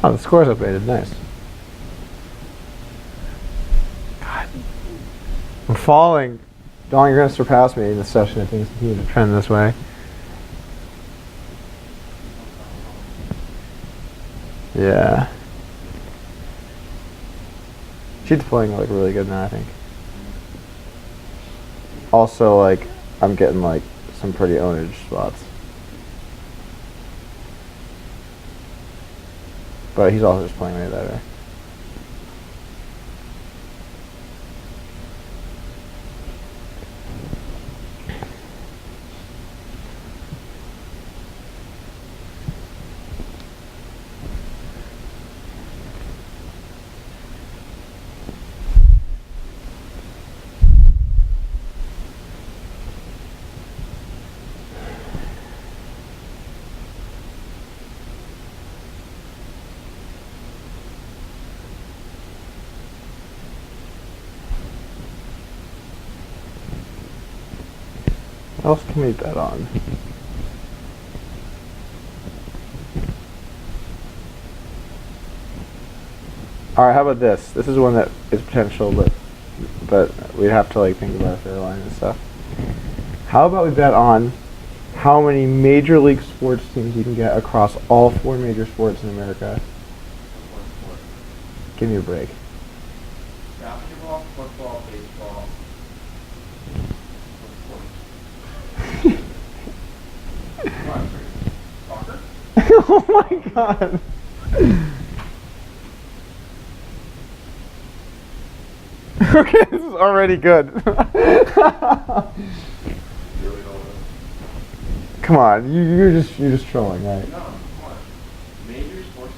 Oh, the score's updated. Nice. God. I'm falling. Don, you're going to surpass me in this session if things continue to trend this way. Yeah. She's playing like really good now, I think. Also, like, I'm getting like some pretty ownage spots. But he's also just playing way better. What else can we bet on? Alright, how about this? This is one that is potential, but we'd have to like think about a fair line and stuff. How about we bet on how many major league sports teams you can get across all 4 major sports in America? Give me a break. Basketball, football, baseball. Soccer? Oh my god. Okay, this is already good. Come on, you're just trolling, right? No, come on. Major sports.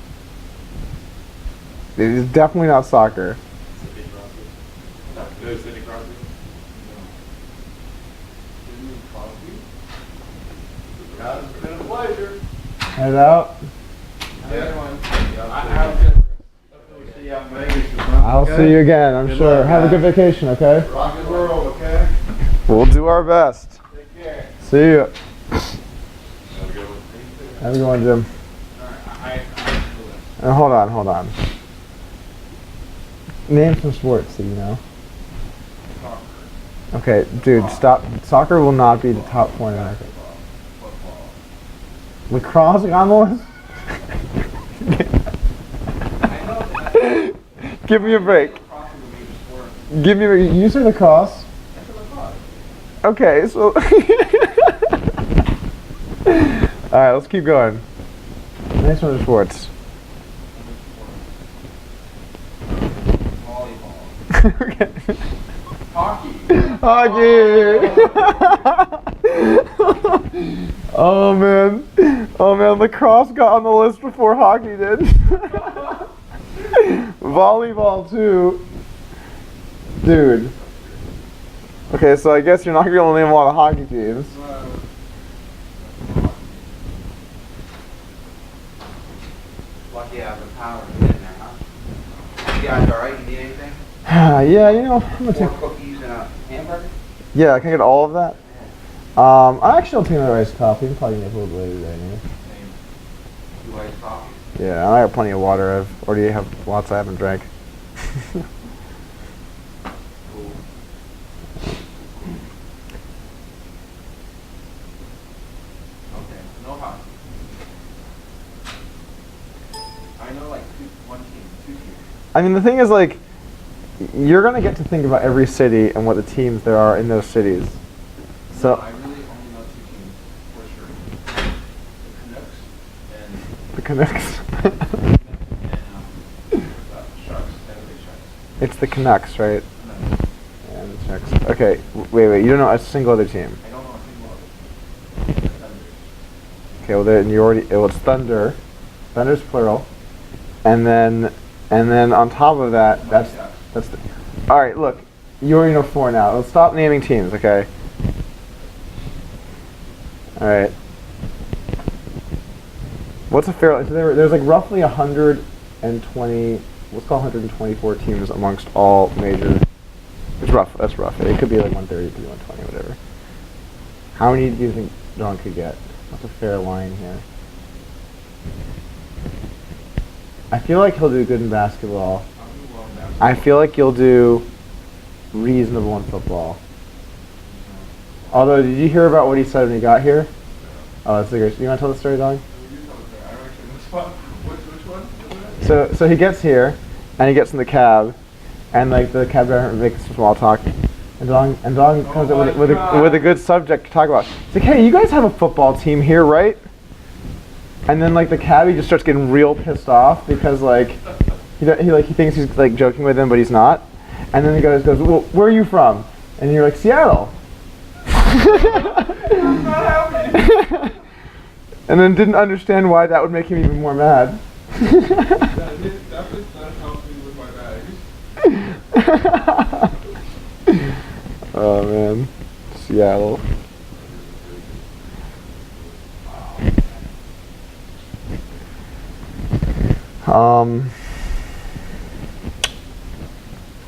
It is definitely not soccer. Sidney Crosby. No, Sidney Crosby. No. Sidney Crosby? God, it's been a pleasure. Head out. I'll see you again, I'm sure. luck, Have a good guys. vacation, okay? Rock and roll, okay? We'll do our best. Take care. See you. Have a good one. Have a good one, Jim. Alright, Hold on. Name some sports that you know. Soccer. Okay, dude, stop. Soccer will not be the top 4 in America. Football. Lacrosse on the list? I know that. Give me a break. Lacrosse is a major sport. Give me a. You said lacrosse? That's a lacrosse. Okay, so. Alright, let's keep going. Next one is sports. Volleyball. Okay. Hockey. Hockey! Oh man. Lacrosse got on the list before hockey did. Volleyball too. Dude. Okay, so I guess you're not gonna name a lot of hockey teams. Lucky I have the power to get in there, huh? You guys alright? You need anything? Yeah, you know, I'm gonna take. 4 cookies and a hamburger? Yeah, can I get all of that? I actually will take another iced coffee. I'm probably gonna make a little later today anyway. Same. 2 iced coffees? Yeah, I got plenty of water. I've already have lots I haven't drank. Cool. Okay, no hockey. I know like one team, 2 teams. I mean, the thing is, like, you're gonna get to think about every city and what the teams there are in those cities. So I really only know 2 teams for sure. The Canucks the Canucks. and Sharks. Saturday Sharks. It's the Canucks, right? No, Yeah, the Canucks. Okay, wait. You don't know a single other team. I don't know a single other team. The Thunder. Okay, well then you already. Well, it's Thunder. Thunder's plural. And then on top of that, that's the. All right, look. You already know 4 now. Let's stop naming teams, okay? All right. What's a fair? So there's like roughly 120. Let's call 124 teams amongst all major. It's rough. That's rough. It could be like 130, it could be 120, whatever. How many do you think John could get? What's a fair line here? I feel like he'll do good in basketball. I'll do well in basketball. I feel like you'll do reasonable in football. Although, did you hear about what he said when he got here? Oh, that's the great. You want to tell the story, Dog? You tell us that. I don't actually know spot. Which one? Is it? So he gets here, and he gets in the cab, and like the cab driver makes some small talk, and Dong comes up with a good subject to talk about. He's like, hey, you guys have a football team here, right? And then like the cabbie just starts getting real pissed off because like he thinks he's like joking with him, but he's not. And then the guy goes, well, where are you from? And you're like, Seattle. I'm not happy. And then didn't understand why that would make him even more mad. That does not help me with my bags. Oh man, Seattle.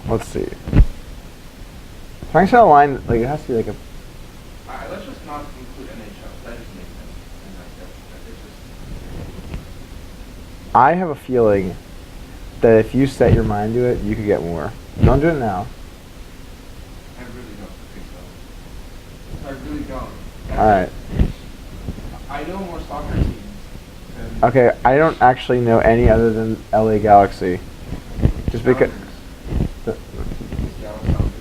Let's see. Trying to set a line, like it has to be like a. Alright, let's just not include NHL. That just makes sense. And it's just. I have a feeling that if you set your mind to it, you could get more. Don't do it now. I really don't think so. I really don't. Alright. I know more soccer teams than Okay, I don't actually know any other than LA Galaxy. Just because. Sounders. Seattle Sounders.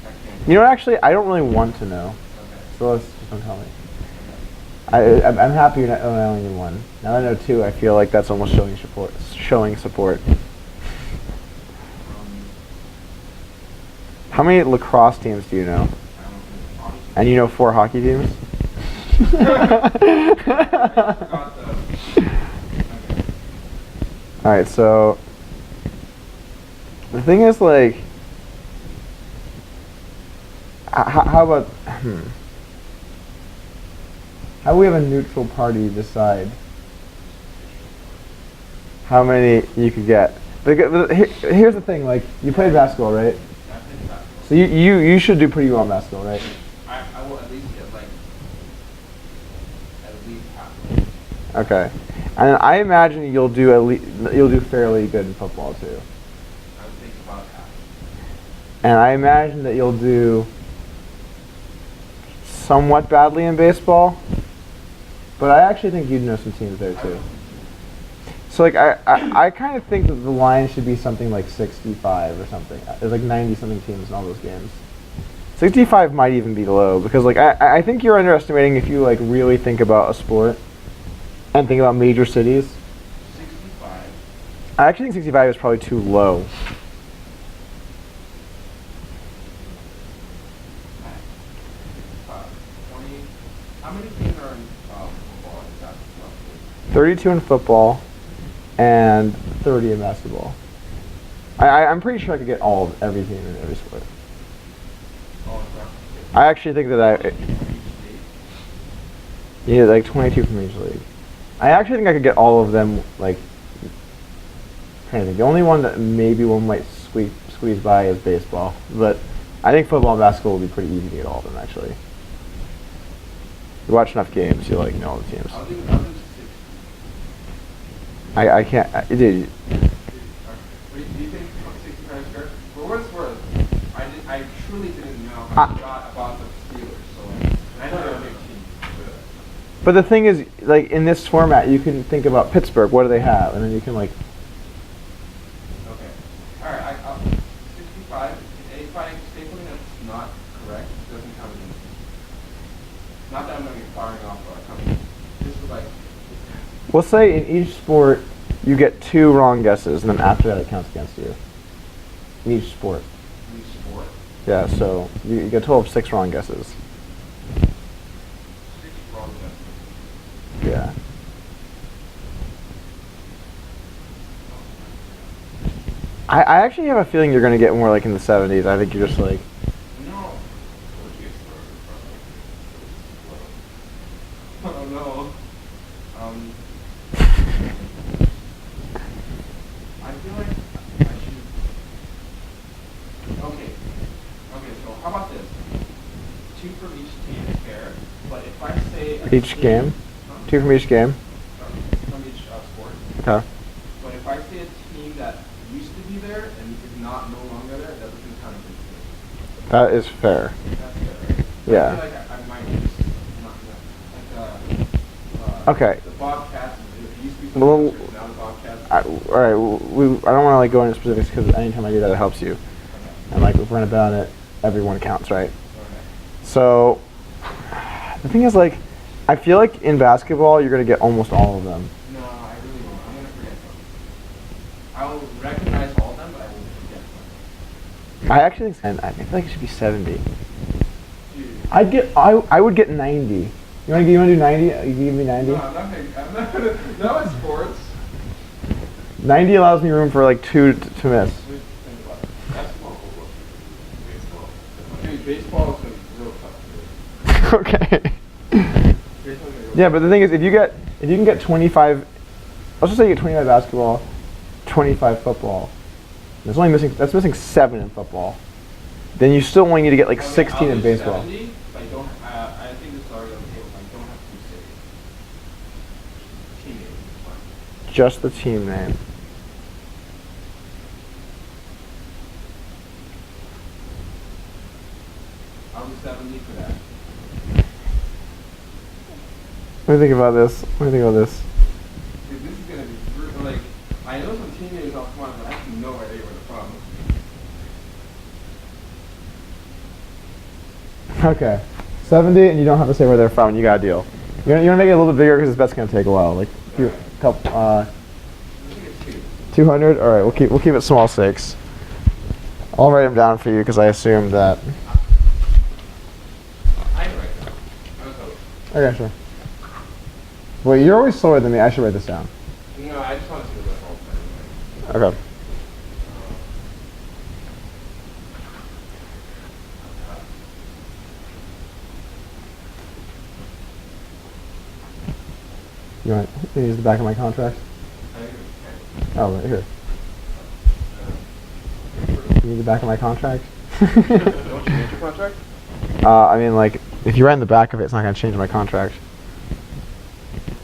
I can't. You know, actually, I don't really want to know. Okay. So let's just don't tell me. I'm happy you're not only in one. Now that I know two, I feel like that's almost showing support. Showing support. How many lacrosse teams do you know? I don't think, honestly. And you know 4 hockey teams? Got the. Okay. Alright, so the thing is like, how about, how do we have a neutral party decide how many you could get? But here's the thing, like, you played basketball, right? I think basketball. So you should do pretty well in basketball, right? I will at least get like at least half. Okay. And I imagine you'll do fairly good in football too. I would think about half. And I imagine that you'll do somewhat badly in baseball. But I actually think you'd know some teams there too. So like I kind of think that the line should be something like 65 or something. There's like 90 something teams in all those games. 65 might even be low because like I think you're underestimating if you like really think about a sport and think about major cities. 65. I actually think 65 is probably too low. Uh, 20. How many teams are in football? Is that roughly? 32 in football and 30 in basketball. I'm pretty sure I could get all of every team in every sport. Oh, okay. I actually think that you need like 22 from each league. I actually think I could get all of them, like, trying to think. The only one that maybe one might squeeze by is baseball. But I think football and basketball will be pretty easy to get all of them, actually. You watch enough games, you like know all the teams. I'll do 6. I can't, dude, Do you think 65 is fair? For what it's worth, I truly didn't know how much about the Steelers, so I know they're a big team. but the thing is, like, in this format, you can think about Pittsburgh, what do they have? And then you can, like, Okay. Alright, I'll 65. If I say something that's not correct, it doesn't count against me. Not that I'm going to be firing off or coming. This is like, we'll say in each sport, you get 2 wrong guesses, and then after that it counts against you. In each sport. new sport. Yeah, so you get a total of 6 wrong guesses. 6 wrong guesses. Yeah. I actually have a feeling you're going to get more like in the 70s. I think you're just like, No. Oh no. I feel like I should. Okay. Okay, so how about this? 2 from each team is fair, but if I say a each game? Huh? 2 from each game? From each sport. Okay. But if That is fair. That's fair. Yeah. I feel like I might just not, Okay. the Bobcats, it used to be Well, something, now the Bobcats. All right. I don't want to like go into specifics because anytime I do that, it helps you. And like if we're gonna bet on it, everyone counts, right? Okay. So the thing is, like, I feel like in basketball, you're gonna get almost all of them. No, I really won't. I'm gonna forget them. I will recognize all of them, but I will forget them. I actually think I feel like it should be 70. Dude. I would get 90. You wanna do 90? You can give me 90. No, I'm not gonna, not in sports. 90 allows me room for like 2 to miss. Just think about it. Basketball. Baseball. Dude, baseball is gonna be real tough. Okay. Baseball's gonna be real Yeah, but the thing is, if you can get 25, let's just say you get 25 basketball, 25 football. That's missing 7 in football. Then you still only need to get like Okay, 16 I'll in do baseball. 70 if I don't, I think this is already on the table. If I don't have two cities. Team name is fine. Just the team name. I'll do 70 for that. What do you think about this? What do you think about this? Dude, this is gonna be brutal. Like, I know some team names off one, but I have no idea where they're from. Okay. 70, and you don't have to say where they're from, and you got a deal. You want to make it a little bit bigger because this bet's gonna take a while. Like couple, I think it's 2. 200. All right, we'll keep it small stakes. I'll write them down for you because I assumed that. I can write that. I was hoping. Okay, sure. Well, you're always slower than me. I should write this down. No, I just want to see what the whole thing. Okay. You want to use the back of my contract? I think it's Oh, right here. 10. You need the back of my contract? Don't you need your contract? I mean, like, if you write in the back of it, it's not going to change my contract.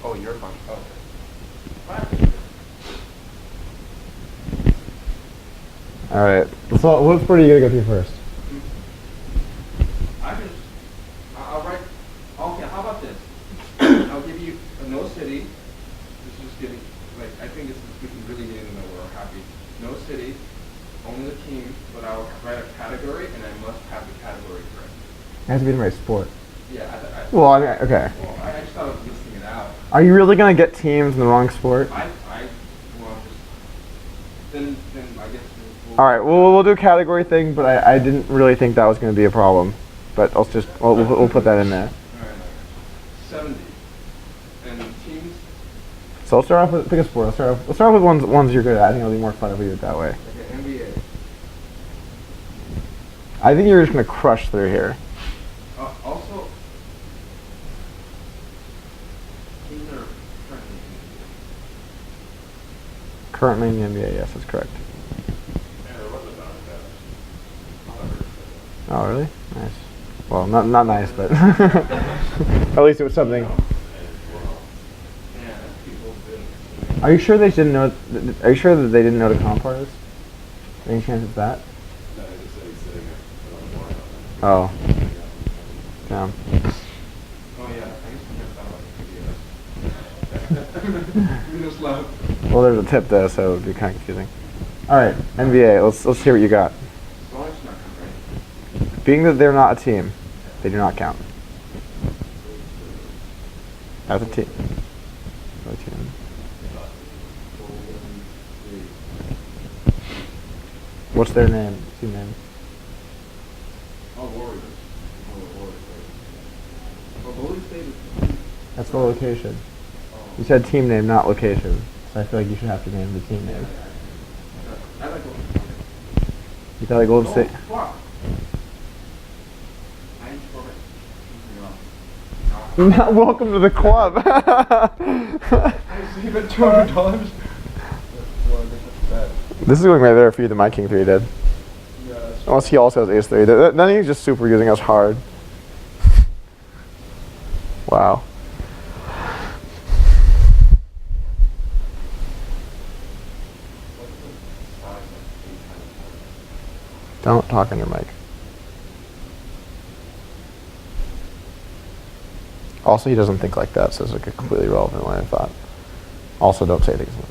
Oh, your contract. Oh, okay. All right. So, what sport are you going to go to first? I'll write. Okay, how about this? I'll give you a no city. This is just giving, like, I think this is, we can really get into know we're happy. No city, only the team, but I'll write a category, and I must have the category correct. It has to be the right sport. Yeah, Well, I mean, okay. well, I just thought I was listing it out. Are you really going to get teams in the wrong sport? Well, just, then I guess we'll. All right. Well, we'll do a category thing, but I didn't really think that was going to be a problem. But we'll put that in there. Alright, 70. And teams, So let's start off with pick a sport. Let's start off with ones you're good at. I think it'll be more fun if we do it that way. okay, NBA. I think you're just going to crush through here. Also, teams that are currently in the NBA. Currently in the NBA, yes, that's correct. Yeah, there wasn't that. Oh, really? Nice. Well, not nice, but at least it was something. Yeah, that's people doing. Are you sure they didn't know? Are you sure that they didn't know the comp part is? Any chance it's that? Oh. Damn. Oh yeah, I guess we never thought about the We just love. Well, there's a tip there, so it would be kind of confusing. All right, NBA. Let's hear what you got. As long as it's not right. Being that they're not a team, they do not count. As a team. As a team. What's their name? Team name? Oh, Warriors. Oh, Warriors. Oh, Golden State is. That's the location. Oh. You said team name, not location. So I feel like you should have to name the team Yeah, name. I like Golden State. You thought like Golden State? Fuck. I ain't sure it. Welcome to the club. Even $200. This is going way better for you than my King 3 did. Unless he also has Ace 3. Then he's just super using us hard. Wow. Don't talk on your mic. Also, he doesn't think like that, so it's like a completely irrelevant line of thought. Also, don't say things like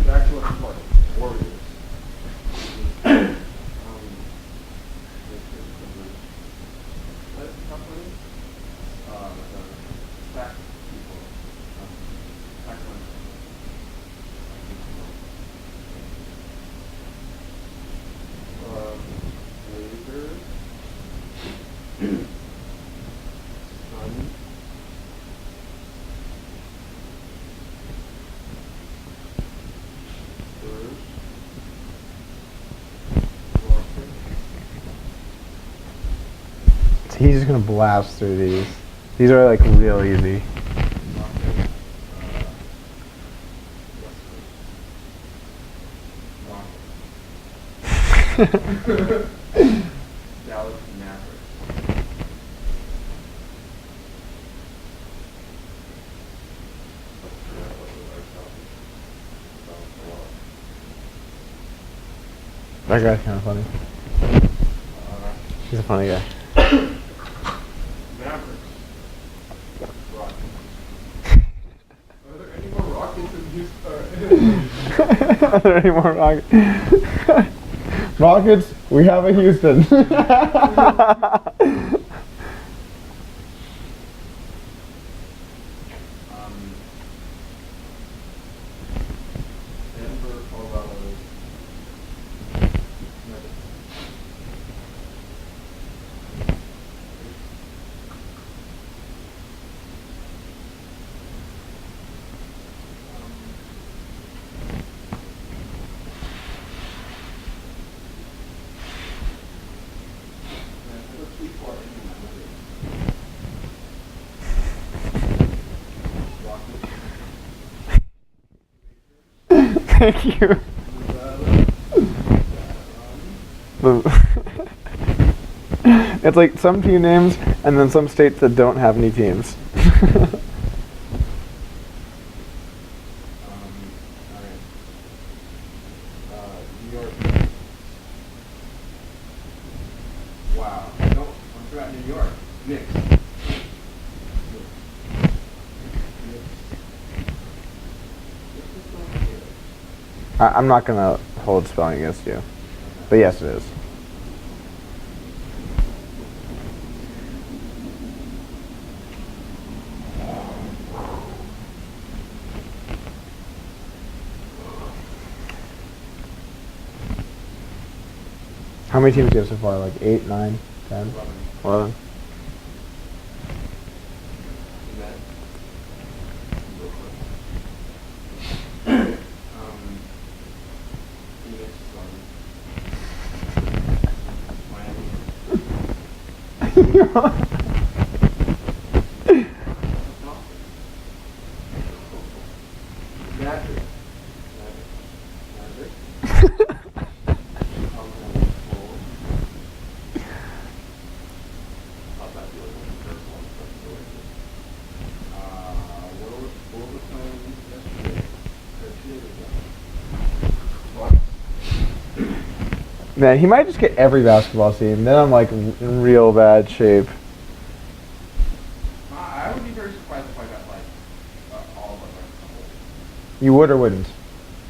Back to what's important. Warriors. What company? Sack people. Sack Laser. Sun. Spurs. Rocket. He's just gonna blast through these. These are like real easy. Rocket. Rocket. Dallas Mavericks. That guy's kind of funny. He's a funny guy. Mavericks. Rockets. Are there any more Rockets in Houston? Are there any more Rockets? Rockets, we have a Houston. Denver, Colorado. Thank you. It's like some team names and then some states that don't have any teams. New York. Wow. No, I forgot New York. Knicks. I'm not gonna hold spelling against you, but yes, it is. How many teams do you have so far? Like 8, 9, 10, 11? Magic. Man, he might just get every basketball team. Then I'm like in real bad shape. I would be very surprised if I got like all of them. You would or wouldn't?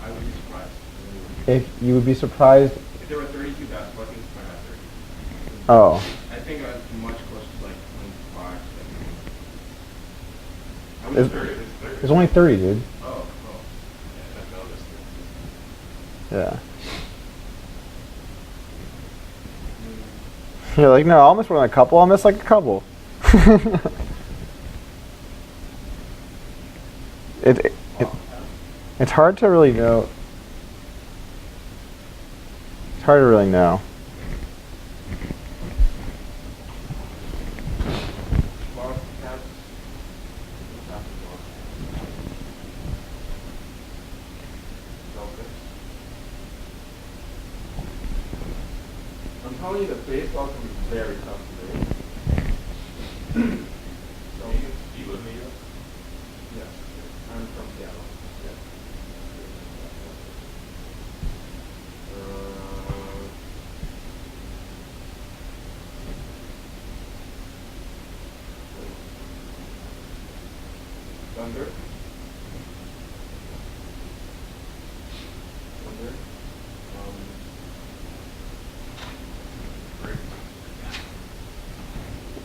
I would be surprised. If you would be surprised. If there were 32 basketball teams, I got 30. Oh. I think I was much closer to like 25. I was 30. It's 30. There's only 30, dude. Oh. Yeah, NFL is 30. Yeah. You're like, no, I'll miss more than a couple. I'll miss like a couple. It's hard to really know. It's hard to really know. I'm telling you that baseball can be very tough to do. So, you with me? Thunder. Thunder. Great.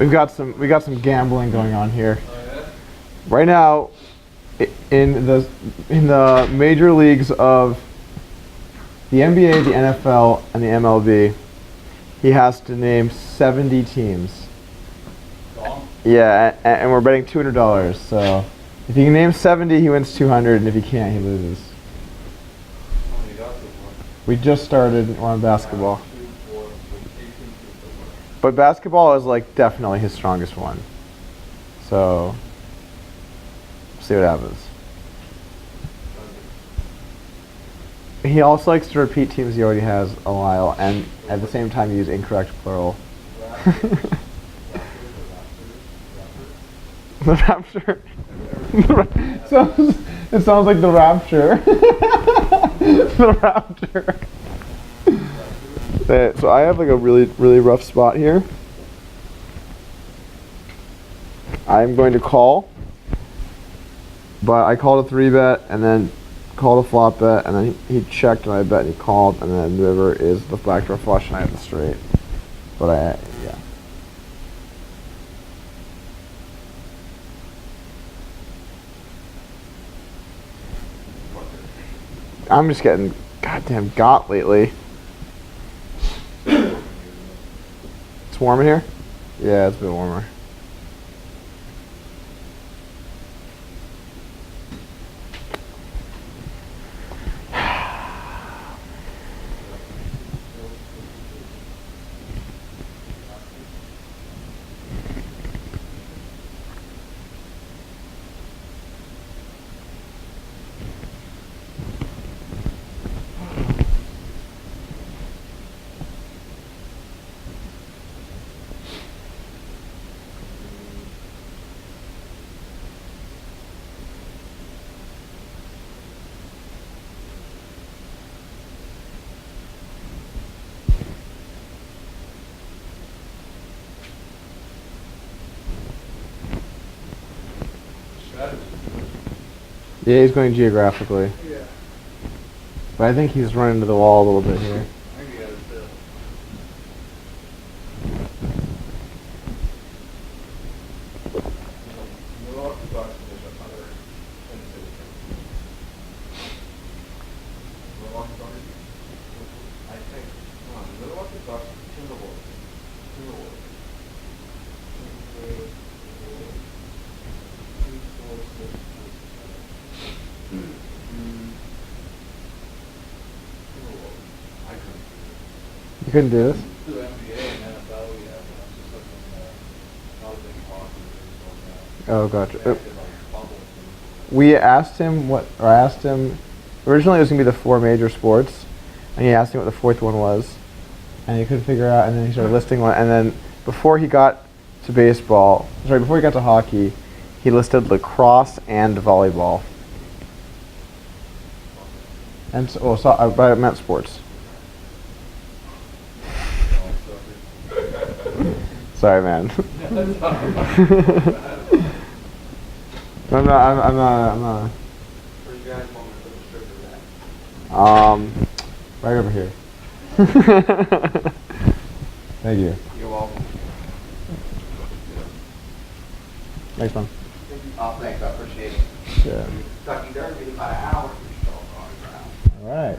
We got some gambling going on here. Oh, yeah? Right now, in the major leagues of the NBA, the NFL, and the MLB, he has to name 70 teams. Golf? Yeah, and we're betting $200. So if he can name 70, he wins 200, and if he can't, he loses. How many got so far? We just started on basketball, 2, 4, 6, 18 teams so far. but basketball is like definitely his strongest one. So see what happens. He also likes to repeat teams he already has a while, and at the same time use incorrect plural. The Rapture. It sounds like the Rapture. The Rapture. So I have like a really rough spot here. I'm going to call, but I called a 3-bet and then called a flop bet, and then he checked and I bet and he called, and then the river is the backdoor flush and I have the straight. But yeah. I'm just getting goddamn got lately. It's warm in here? Yeah, it's a bit warmer. Yeah, he's going geographically. Yeah. But I think he's running into the wall a little bit here. I think he has the. Milwaukee Bucks finish up under Tennessee. Milwaukee Bucks. I think. Come on, Milwaukee Bucks. Timberwolves. Timberwolves. 2, 4, 6, 7. Timberwolves. I couldn't. You couldn't do this? To NBA and NFL, we have just like not a big hockey baseball Oh, gotcha. guy. Like bubble We asked him I asked him, originally it was going to be the 4 major sports, and he asked me what the 4th one was, and he couldn't figure it out, and then he started listing one, and then before he got to before he got to hockey, he listed lacrosse and volleyball. And but I meant sports. Sorry, man. I'm not. Where you guys want me to put the sugar at? Right over here. Thank you. You're welcome. Next one. Oh, thanks, I appreciate it. Yeah. Kentucky Derby, about an hour. All right.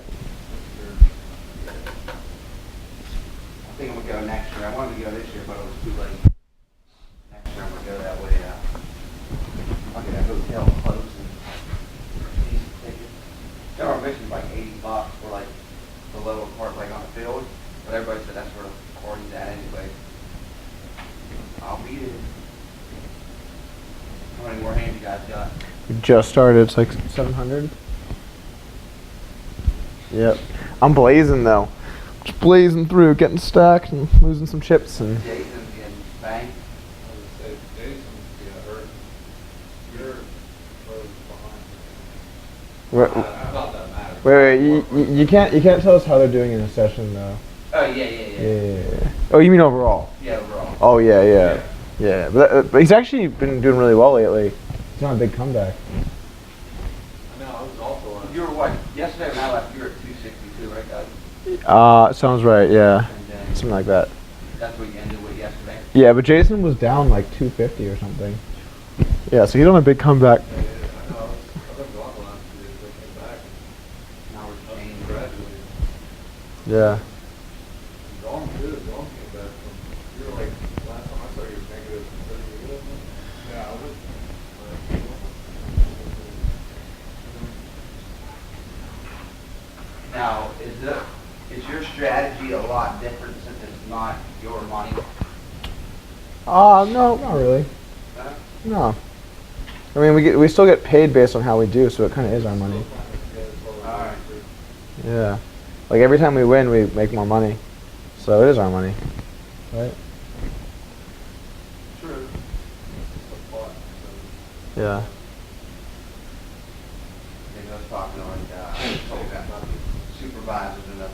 I think I'm gonna go next year. I wanted to go this year, but it was too late. Next year I'm gonna go that way. I'll get a hotel close and decent tickets. General admission's like $80 for like the lower part, like on the field. But everybody said that's where the party's at anyway. I'll be there. How many more hands you guys got? We just started. It's like 700. Yep. I'm blazing though. Just blazing through, getting stacked and losing some chips and. Jason's getting banged. I would say Jason's hurt. You're further behind. Not that matters. Wait, you can't tell us how they're doing in a session though. Oh, yeah. Yeah. Oh, you mean overall? Yeah, overall. Oh yeah. But he's actually been doing really well lately. It's not a big comeback. I know, I was also on. You were what, yesterday when I left, you were at 262, right, guys? Sounds right, yeah. And then Something like that. that's what you ended with yesterday? Yeah, but Jason was down like 250 or something. Yeah, so he don't have a big comeback. Yeah, I know, I've been gone the last 2 days, I came back. Now we're I changing. graduated. Yeah. Dawn too, Dawn came back from, you were like, last time I saw you were negative 30. Yeah, I was. Now, is your strategy a lot different since it's not your money? No, not really. Huh? No. I mean, we still get paid based on how we do, so it kind of is our money. Alright. Yeah. Like every time we win, we make more money. So it is our money. Right? True. Yeah. I think I was talking to I told that supervisors in the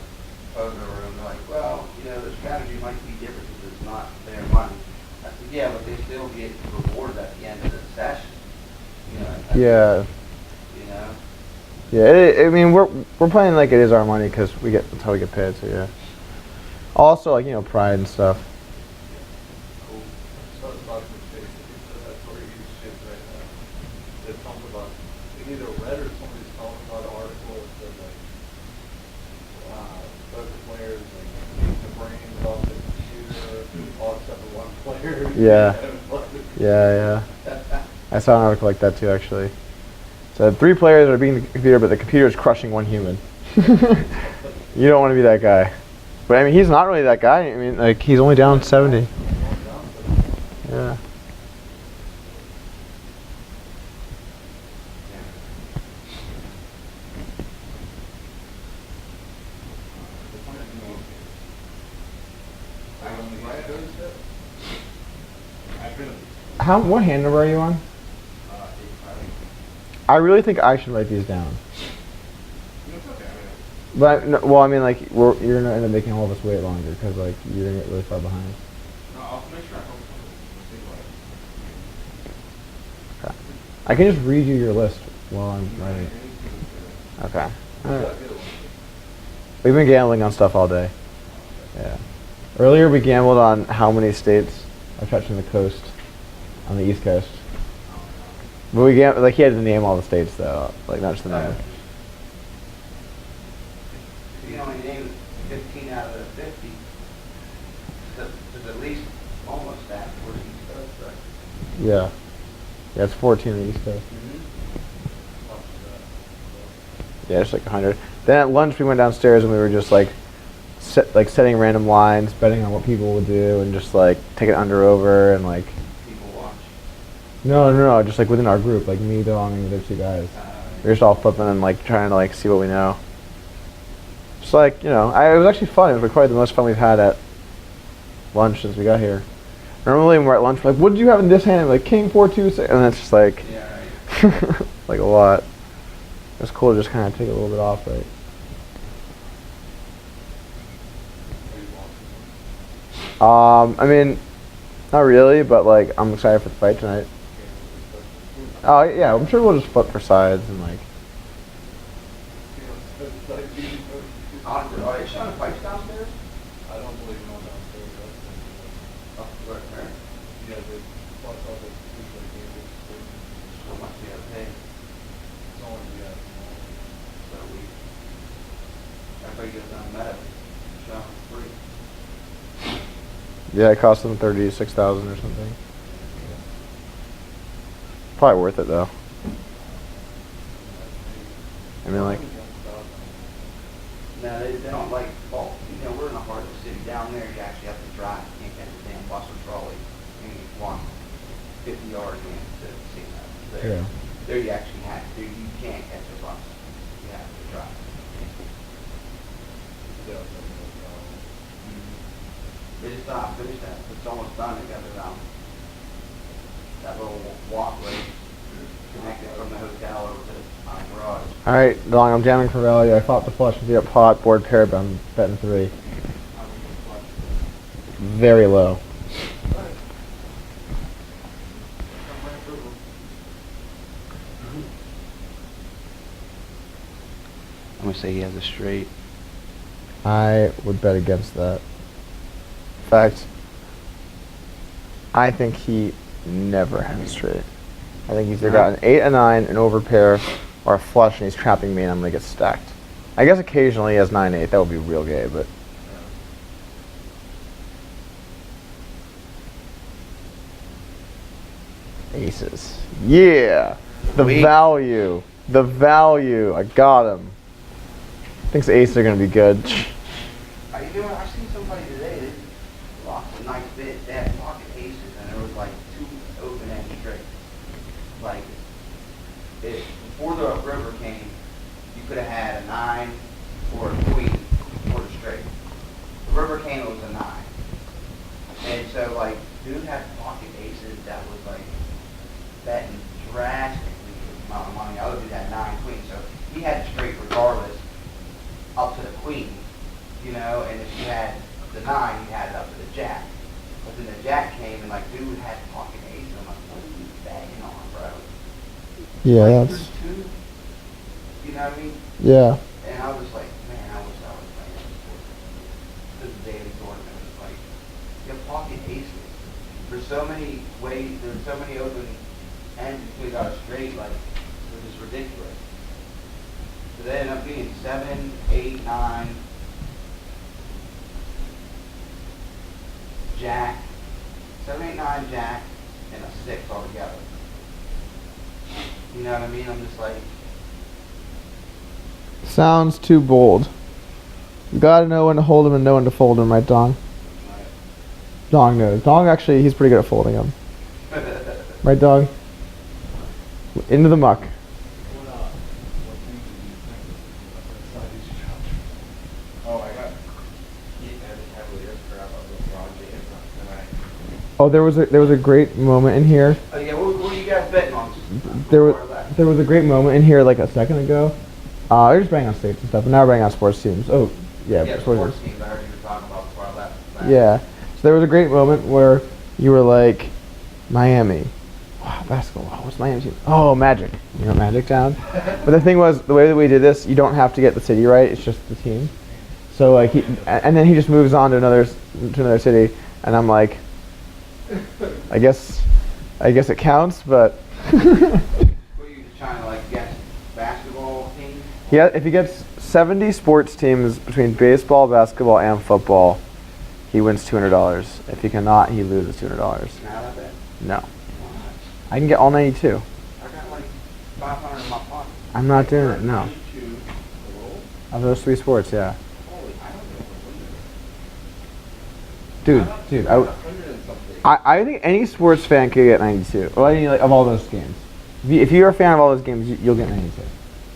photo room, they're like, well, the strategy might be different because it's not their money. I said, yeah, but they still get rewarded at the end of the session. Yeah. You know? Yeah. I mean, we're playing like it is our money because that's how we get paid. So yeah. Also, like pride and stuff. Cool. So it's about the case, that's where you shit right now. It talks about, it either read or somebody's talking about an article that said like, poker players, like, the brains off the computer, all except for one player. Yeah. Yeah. I saw an article like that too, actually. So 3 players are beating the computer, but the computer is crushing 1 human. You don't want to be that guy. But I mean, he's not really that guy. I mean, like he's only down 70. Yeah. What hand number are you on? I really think I should write these down. But no, well, I mean, like you're gonna end up making all of us wait longer because like you're gonna get really far behind. No, I'll make sure I hope Okay. I can just read you your list while I'm writing. Okay. Alright. We've been gambling on stuff all day. Yeah. Earlier we gambled on how many states are touching the coast on the East Coast. But we gambled, like he had to name all the states though, like not just the name. You only named 15 out of the 50. There's at least almost that for the East Coast, right? Yeah. Yeah, it's 14 on the East Coast. Yeah, it's like 100. Then at lunch we went downstairs and we were just like setting random lines, betting on what people would do, and just like taking under over and like. People watch. No, just like within our group, like me, Dong, and the other 2 guys. We were just all flipping and like trying to like see what we know. Just like it was actually fun. It was probably the most fun we've had at lunch since we got here. Normally when we're at lunch, we're like, what did you have in this hand? And like King 4-2, and it's just like, Yeah, right. like a lot. It's cool to just kind of take it a little bit off, right? I mean, not really, but like I'm excited for the fight tonight. Oh yeah, I'm sure we'll just flip for sides and like. Are they showing fights downstairs? I don't believe no downstairs. Up where? Yeah, they plus all the people that gave it. How much do you have to pay? It's only, yeah. So everybody goes down Meadow. Show free. Yeah, it cost them 36,000 or something. Probably worth it though. I mean, like. No, they don't like bulk. We're in the heart of the city. Down there, you actually have to drive. You can't catch a damn bus or trolley. You walk 50 yards to see that. There, Yeah. there you actually have to. You can't catch a bus. You have to drive. They just finished that. It's almost done. They got it that little walkway connected from the hotel over to the garage. Alright, Dong, I'm jamming for value. I fought the flush with the pot, board pair, but I'm betting 3. Very low. gonna say he has a straight. I would bet against that. In fact, I think he never has a straight. I think he's either got an 8, a 9, an overpair, or a flush, and he's trapping me, and I'm gonna get stacked. I guess occasionally he has 9, 8. That would be real gay, but. Aces. Yeah! The Sweet. value. The value. I got him. Thinks aces are gonna be good. Are you doing? I seen somebody today that lost a nice bit. They had pocket aces, and there was like 2 open-end straights. Like, before the river came, you could have had a 9 or a queen or a straight. The river came, it was a 9. And so, like, dude had pocket aces that was like betting drastically the amount of money. Other dude had 9 queens, so he had straight regardless up to the queen, you know, and if you had the 9, you had it up to the jack. But then the jack came and like dude had pocket ace, and I'm like, what are you betting on, bro? Yeah, Like, that's. there's 2, you know what I mean? Yeah. And I was like, man, I wish I was playing this sport. This is daily tournament. It's like, you have pocket aces. There's so many ways, there's so many open ends between got a straight, like, which is ridiculous. So they end up being 7, 8, 9, jack, 7, 8, 9, jack, and a 6 altogether. You know what I mean? I'm just like, Sounds too bold. You gotta know when to hold him and know when to fold him, right, Dong? Dong knows. Dong actually, he's pretty good at folding him. Right, Dong? Into the muck. What things do you think inside these chapters? Oh, I got Heat and Cavaliers crap on LeBron James, and Oh, there was a great moment in here. oh yeah, what are you guys betting on? There was a great moment in here like a second ago. We're just banging on states and stuff, but now we're banging on sports teams. Oh, yeah, sports teams. I heard you were talking about before I left. Yeah. So there was a great moment where you were like, Miami. Wow, basketball. Wow, what's Miami team? Oh, Magic. You know Magic Town? But the thing was, the way that we did this, you don't have to get the city right. It's just the team. So like and then he just moves on to another city, and I'm like, I guess it counts, but. What are you just trying to like guess basketball teams? Yeah, if he gets 70 sports teams between baseball, basketball, and football, he wins $200. If he cannot, he loses $200. Now that bet. No. I can get all 92. I got like 500 in my pocket. I'm not doing it, no. 22 roll. Of those 3 sports, yeah. Holy, I don't know what Dude, I 100 and something. I think any sports fan could get 92. Well, any, like, of all those games. If you're a fan of all those games, you'll get 92.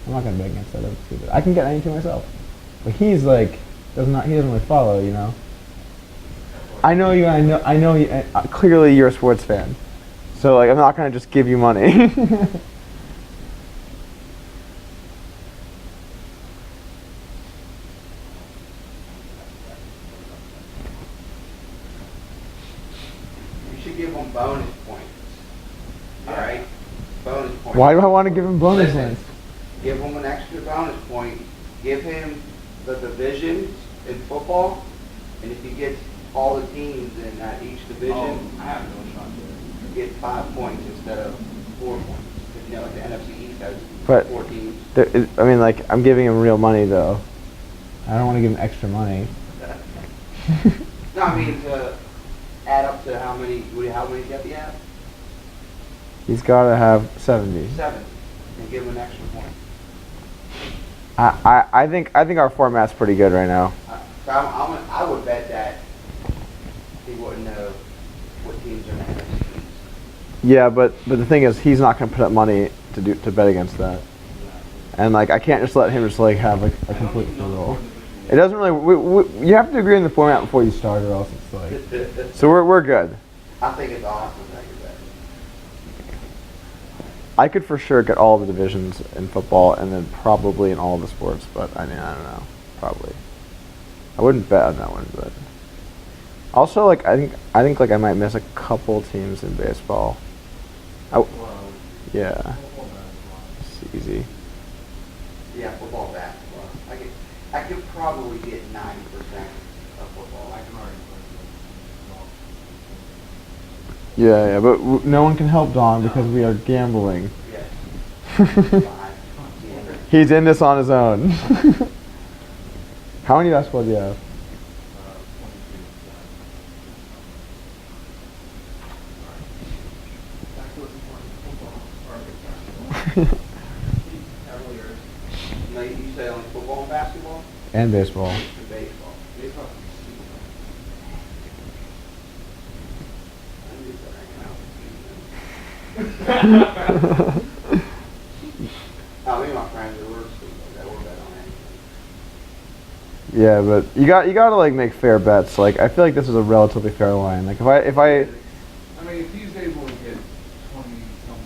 I'm not gonna bet against that. That's stupid. I can get 92 myself. But he's like, he doesn't really follow, you know. I know you. I know you. Clearly, you're a sports fan. So like, I'm not gonna just give you money. You should give them bonus points. All right, bonus points. Why do I want to give him bonus Listen, points? Give him an extra bonus point. Give him the divisions in football, and if he gets all the teams in each division, I have no shot there. you get 5 points instead of 4 points. Because you know, like the NFC East has But 4 teams. I mean, like, I'm giving him real money though. I don't want to give him extra money. No, I mean to add up to how many did he have? He's got to have 70. 7, and give him an extra point. I think our format's pretty good right now. So I would bet that he wouldn't know what teams are in the NFC East. Yeah, but the thing is, he's not gonna put up money to bet against that. And like, I can't just let him just like have like a complete free roll. It doesn't really. You have to agree on the format before you start, or else it's like. So we're good. I think it's awesome that you're betting. I could for sure get all the divisions in football, and then probably in all the sports. But I mean, I don't know. Probably. I wouldn't bet on that one, but. Also, like I think like I might miss a couple teams in baseball. Yeah. It's easy. Yeah, football, basketball. I could probably get 90% of football. I can already play. Yeah, but no one can help Don because we are gambling. Yes. Fine. Yeah. He's in this on his own. How many basketball do you have? 22. Cavaliers. No, you say only football and basketball? And baseball. And baseball. Baseball. Oh, me and my friends are we're stupid. That we'll bet on anything. Yeah, but you gotta like make fair bets. Like I feel like this is a relatively fair line. Like if I I mean, if he's able to get 20-something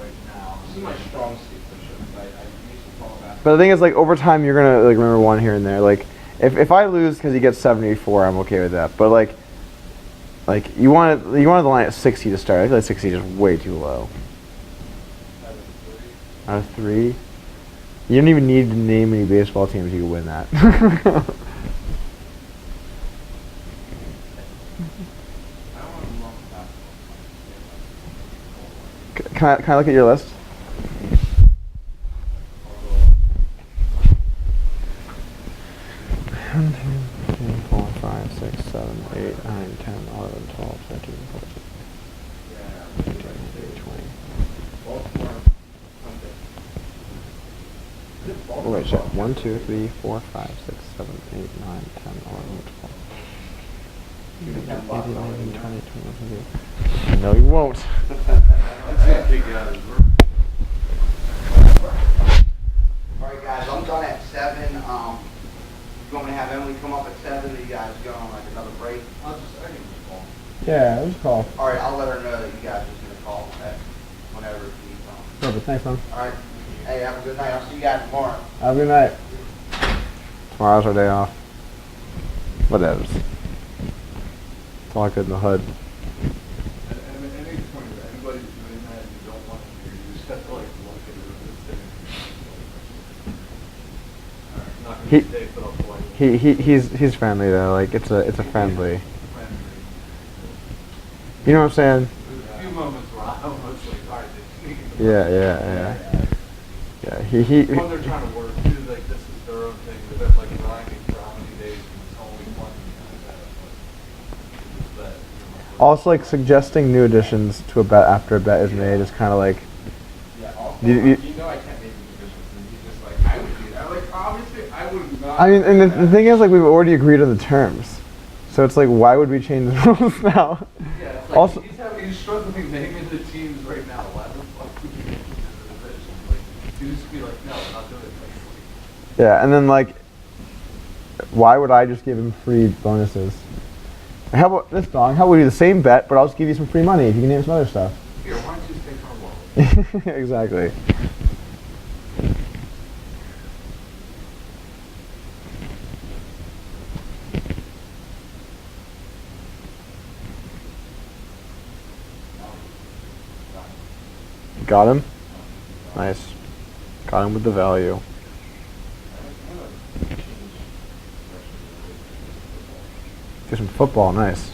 right now, this is my strong suit for sure. I used to follow that. but the thing is like over time you're gonna like remember one here and there. Like if I lose because he gets 74, I'm okay with that. But like you wanted the line at 60 to start. I feel like 60 is just way too low. Out of 3, you don't even need to name any baseball teams. You can win that. I don't want to lump basketball. Can I look at your list? 1, 2, 3, 4, 5, 6, 7, 8, 9, 10, 11, 12, 13, 14, 15, 18, 20. Baltimore, Sunday. Is it Oh, Baltimore? wait, shit. 1, 2, 3, 4, 5, 6, 7, 8, 9, 10, 11, 12. 11, 20, 21, 22. No, you won't. That's it, big guys. All right, guys, I'm done at 7. You want me to have Emily come up at 7, or you guys go on like another break? I can just call. Yeah, let's call. All right, I'll let her know that you guys are just gonna call at whenever she's on. Perfect. Thanks, man. All right. Hey, have a good night. I'll see you guys tomorrow. Have a good night. Tomorrow's our day off. Whatever. It's all good in the hood. At any point, if anybody's doing that and you don't want to hear, you just have to like look at it. Alright, not He- gonna stay, but I'll play it. He's friendly though. Like it's a friendly. You know what I'm saying? There's a few moments where I almost like, alright, they Yeah. He when they're trying to work, too, like this is their own thing. They've been like grinding for how many days and it's only one but also like suggesting new additions to a bet after a bet is made is kind of like yeah, also, You- you- you know I can't make any decisions and he's just like, I would do that. Like obviously I would not. I mean, and do the that. thing is like we've already agreed on the terms, so it's like why would we change the rules now? Yeah, it's like Also- he's struggling naming the teams right now. Why the fuck would you change the division? Like, you just be like, no, I'm not doing it. Yeah, and then like, why would I just give him free bonuses? How about this, Dong? How about we do the same bet, but I'll just give you some free money if you can name some other stuff. Here, why don't you just take our wallet? Exactly. Got him? Nice. Got him with the value. Do some football, nice.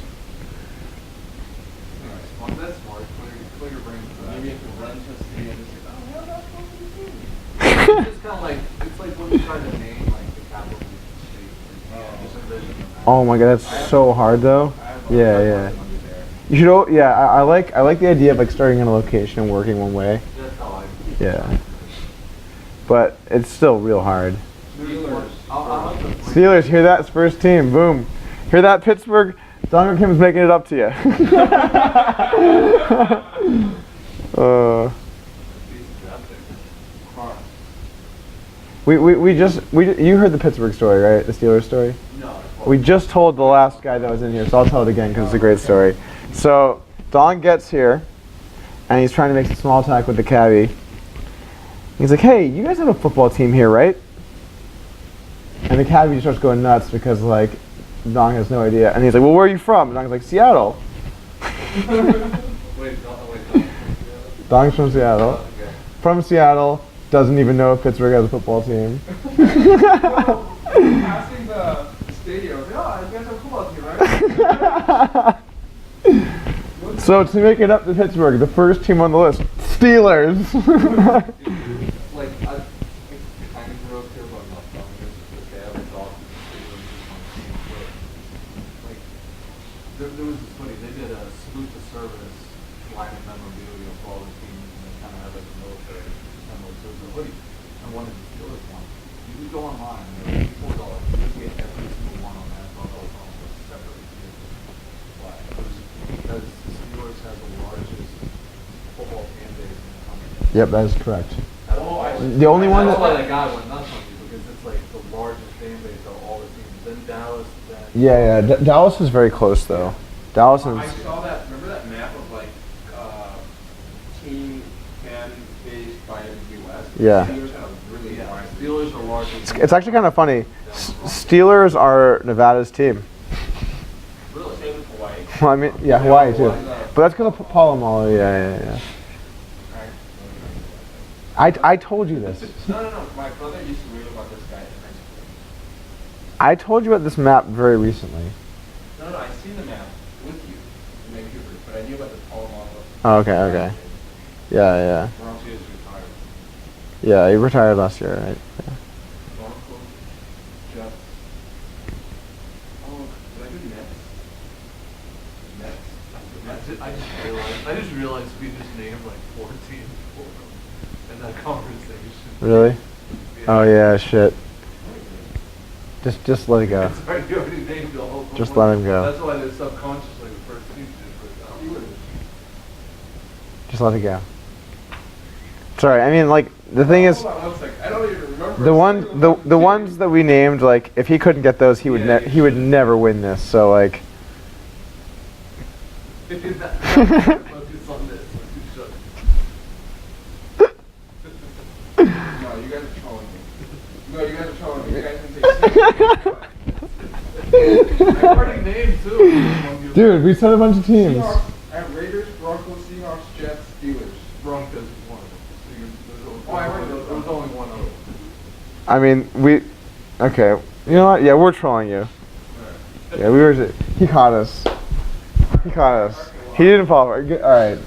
Well, that's smart. Clear your brain for that. Maybe you have to run to the city and just say, oh, yeah, that's what we do. It's just kind of like, it's like when you try to name like the capital of the state. Like, just envision them. Oh my god, that's so hard though. I have Yeah, I yeah. have money there. You should. Yeah, I like the idea of like starting in a location and working one way. That's how I. Yeah. But it's still real hard. Steelers. I'll have to. Steelers, hear that? Spurs team, boom. Hear that, Pittsburgh? Donger Kim's making it up to you. You heard the Pittsburgh story, right? The Steelers story? No. We just told the last guy that was in here, so I'll tell it again because it's a great story. So Don gets here, and he's trying to make some small talk with the cabbie. He's like, "Hey, you guys have a football team here, right?" And the cabbie just starts going nuts because like Don has no idea, and he's like, "Well, where are you from?" And Don's like, "Seattle." Wait, Don's from Seattle. Okay. From Seattle, doesn't even know if Pittsburgh has a football team. Passing the stadium. I was like, oh, you guys are cool out here, right? So to make it up to Pittsburgh, the first team on the list, Steelers. Like, I kind of grew up here, but I'm not from here. Because they have a dog. Like, there was this funny, they did a salute to service line of memorabilia for all the teams, and they kind of had like a military symbol. So it was a hoodie. I wanted the Steelers one. You could go online, and they're $4. You could get every single one on NFL.com separately. Why? Because the Steelers has the largest football fan base in the country. Yep, that is correct. Oh, The only one that's why that, that guy went nuts on you, because it's like the largest fan base of all the teams. Then Dallas, then yeah, Dallas is very close though. Dallas I is, saw that. Remember that map of like team fan base by U.S. Yeah. Steelers had a really wide. Steelers are largest. it's actually kind of funny. Steelers are Nevada's team. Really? Same with Hawaii. Well, I mean, yeah, Hawaii too. But that's because of Palomalu, yeah. I told you this. No. My brother used to read about this guy in high school. I told you about this map very recently. No, I seen the map with you in Vancouver, but I knew about the Palomalo. Oh, okay. Yeah. Bronx is retired. Yeah, he retired last year, right? Yeah. Broncos, Jets. Oh, did I do Nets? I just realized we just named like 14 for them in that conversation. Really? Oh yeah, shit. Just let it go. Sorry, you already named the whole. Just let him go. That's why they're subconsciously the first team to do it. Just let it go. Sorry, I mean like the thing is, Hold on 1 second. I don't even remember. the ones that we named, like if he couldn't get those, he would he would never win this. So like, Focus on this. No, you guys are trolling me. You guys can say I already named two. dude, we said a bunch of teams. Seahawks. I have Raiders, Broncos, Seahawks, Jets, Steelers. Broncos is one of them. So Oh, I heard those. there was only one other. I mean, okay. You know what? Yeah, we're trolling you. Yeah, we were. He caught us. He didn't fall for it. All right.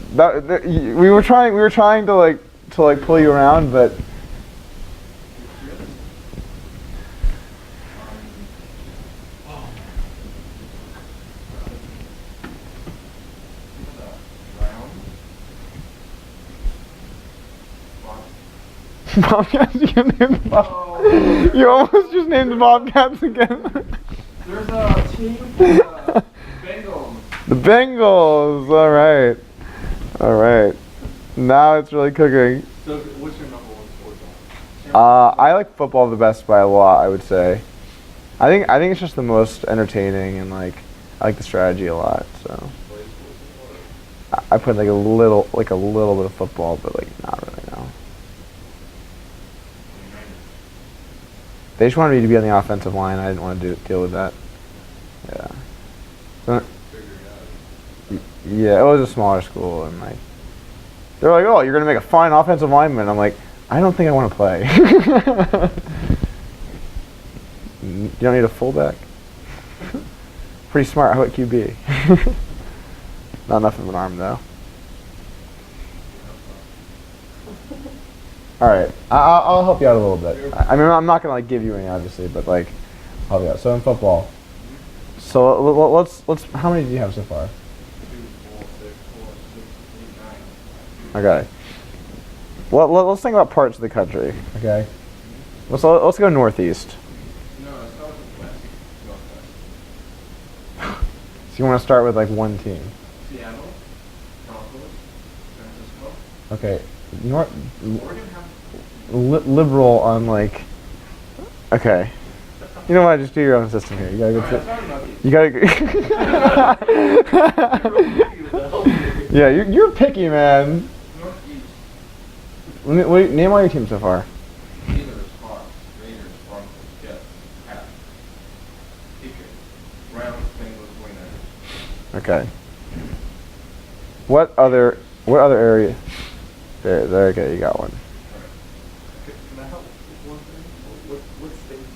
We were trying to pull you around, but Bobcats. You almost just named the Bobcats again. There's a team for the Bengals. The Bengals. All right. Now it's really cooking. So, what's your number one sport? I like football the best by a lot, I would say. I think it's just the most entertaining, and like I like the strategy a lot. So I put like a little bit of football, but like not really. No. They just wanted me to be on the offensive line. I didn't want to deal with that. Yeah. So, yeah, it was a smaller school, and like they're like, "Oh, you're gonna make a fine offensive lineman." I'm like, I don't think I want to play. You don't need a fullback. Pretty smart. How about QB? Not enough of an arm though. All right, I'll help you out a little bit. I mean, I'm not gonna like give you any, obviously, but like, help you out. So in football, so let's. How many do you have so far? 2, 4, 6, 4, 6, 8, 9. Okay. Well, let's think about parts of the country. Okay. Let's go northeast. No, it's not the West. Northwest. So you want to start with like one team. Seattle, Broncos, San Francisco. Okay. Oregon have. Liberal on like. Okay. You know what? Just do your own system here. You gotta Alright, go. that's not enough. You gotta. Yeah, you're picky, man. Northeast. Name all your teams so far. Steelers, Hawks, Raiders, Broncos, Jets, Pats, Patriots, Browns, Bengals, 49ers. Okay. What other area? There. Okay, you got one. Can I help with one thing? What state's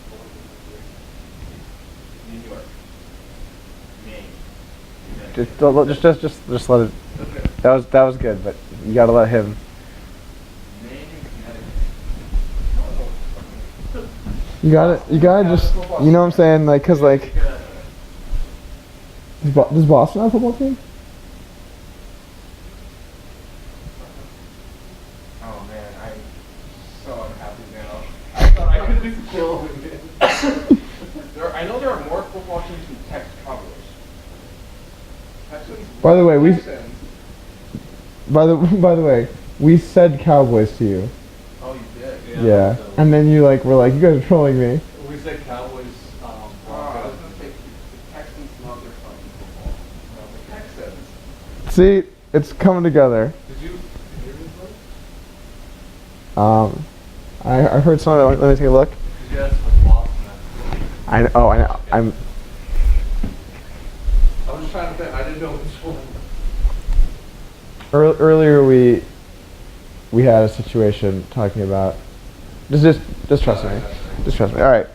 Just let it. Okay. That was good, but you gotta let him. Maine and Connecticut. You gotta just, you know what I'm saying? Like, cause like, does Boston have a football team? Oh man, I'm so unhappy now. I thought I could just kill him. I know there are more football teams than Texas Cowboys. Texans. By the way, Texans. by the way, we said Cowboys to you. Oh, you did. Yeah. And then you like were like, you guys are trolling me. We said Cowboys, Oh, I was Broncos. gonna say the Texans love their fucking football. No, the Texans. See, it's coming together. Did you hear this I heard some of it. Let me take a look. Did you ask for Boston? I know. I'm. I was just trying to think. I didn't know which one. Earlier we had a situation talking about. Just trust me. Just trust me. All right.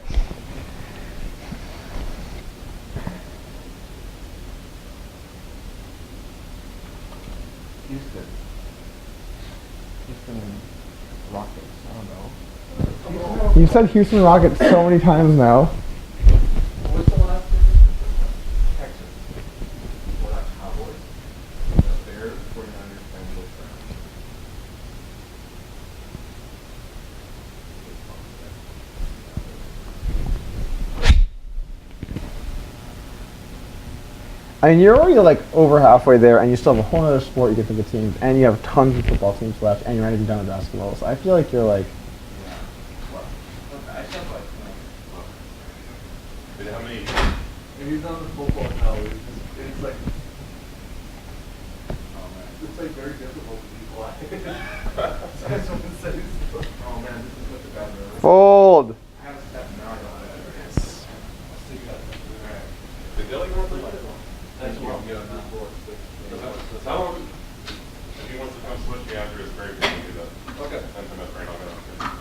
Houston. Houston Rockets. I don't know. You said Houston Rockets so many times now. What's the last name? Texans. Well, not Cowboys. The Bears, 49ers, Bengals, Browns. I mean, you're already like over halfway there, and you still have a whole other sport you can think of teams, and you have tons of football teams left, and you're not even done with basketball. So I feel like you're like, Yeah. Well, I said like, How many? If he's on the football now, it's like, oh man. it's like very difficult to be quiet. That's what it says. Oh man, this is such a bad river. fold. I have a step now. I don't have it. Alright. Did Dilly go for it? That's what I'm getting at. How long? If he wants to come switch me after his break, we can do that. Okay. Send him a friend on that.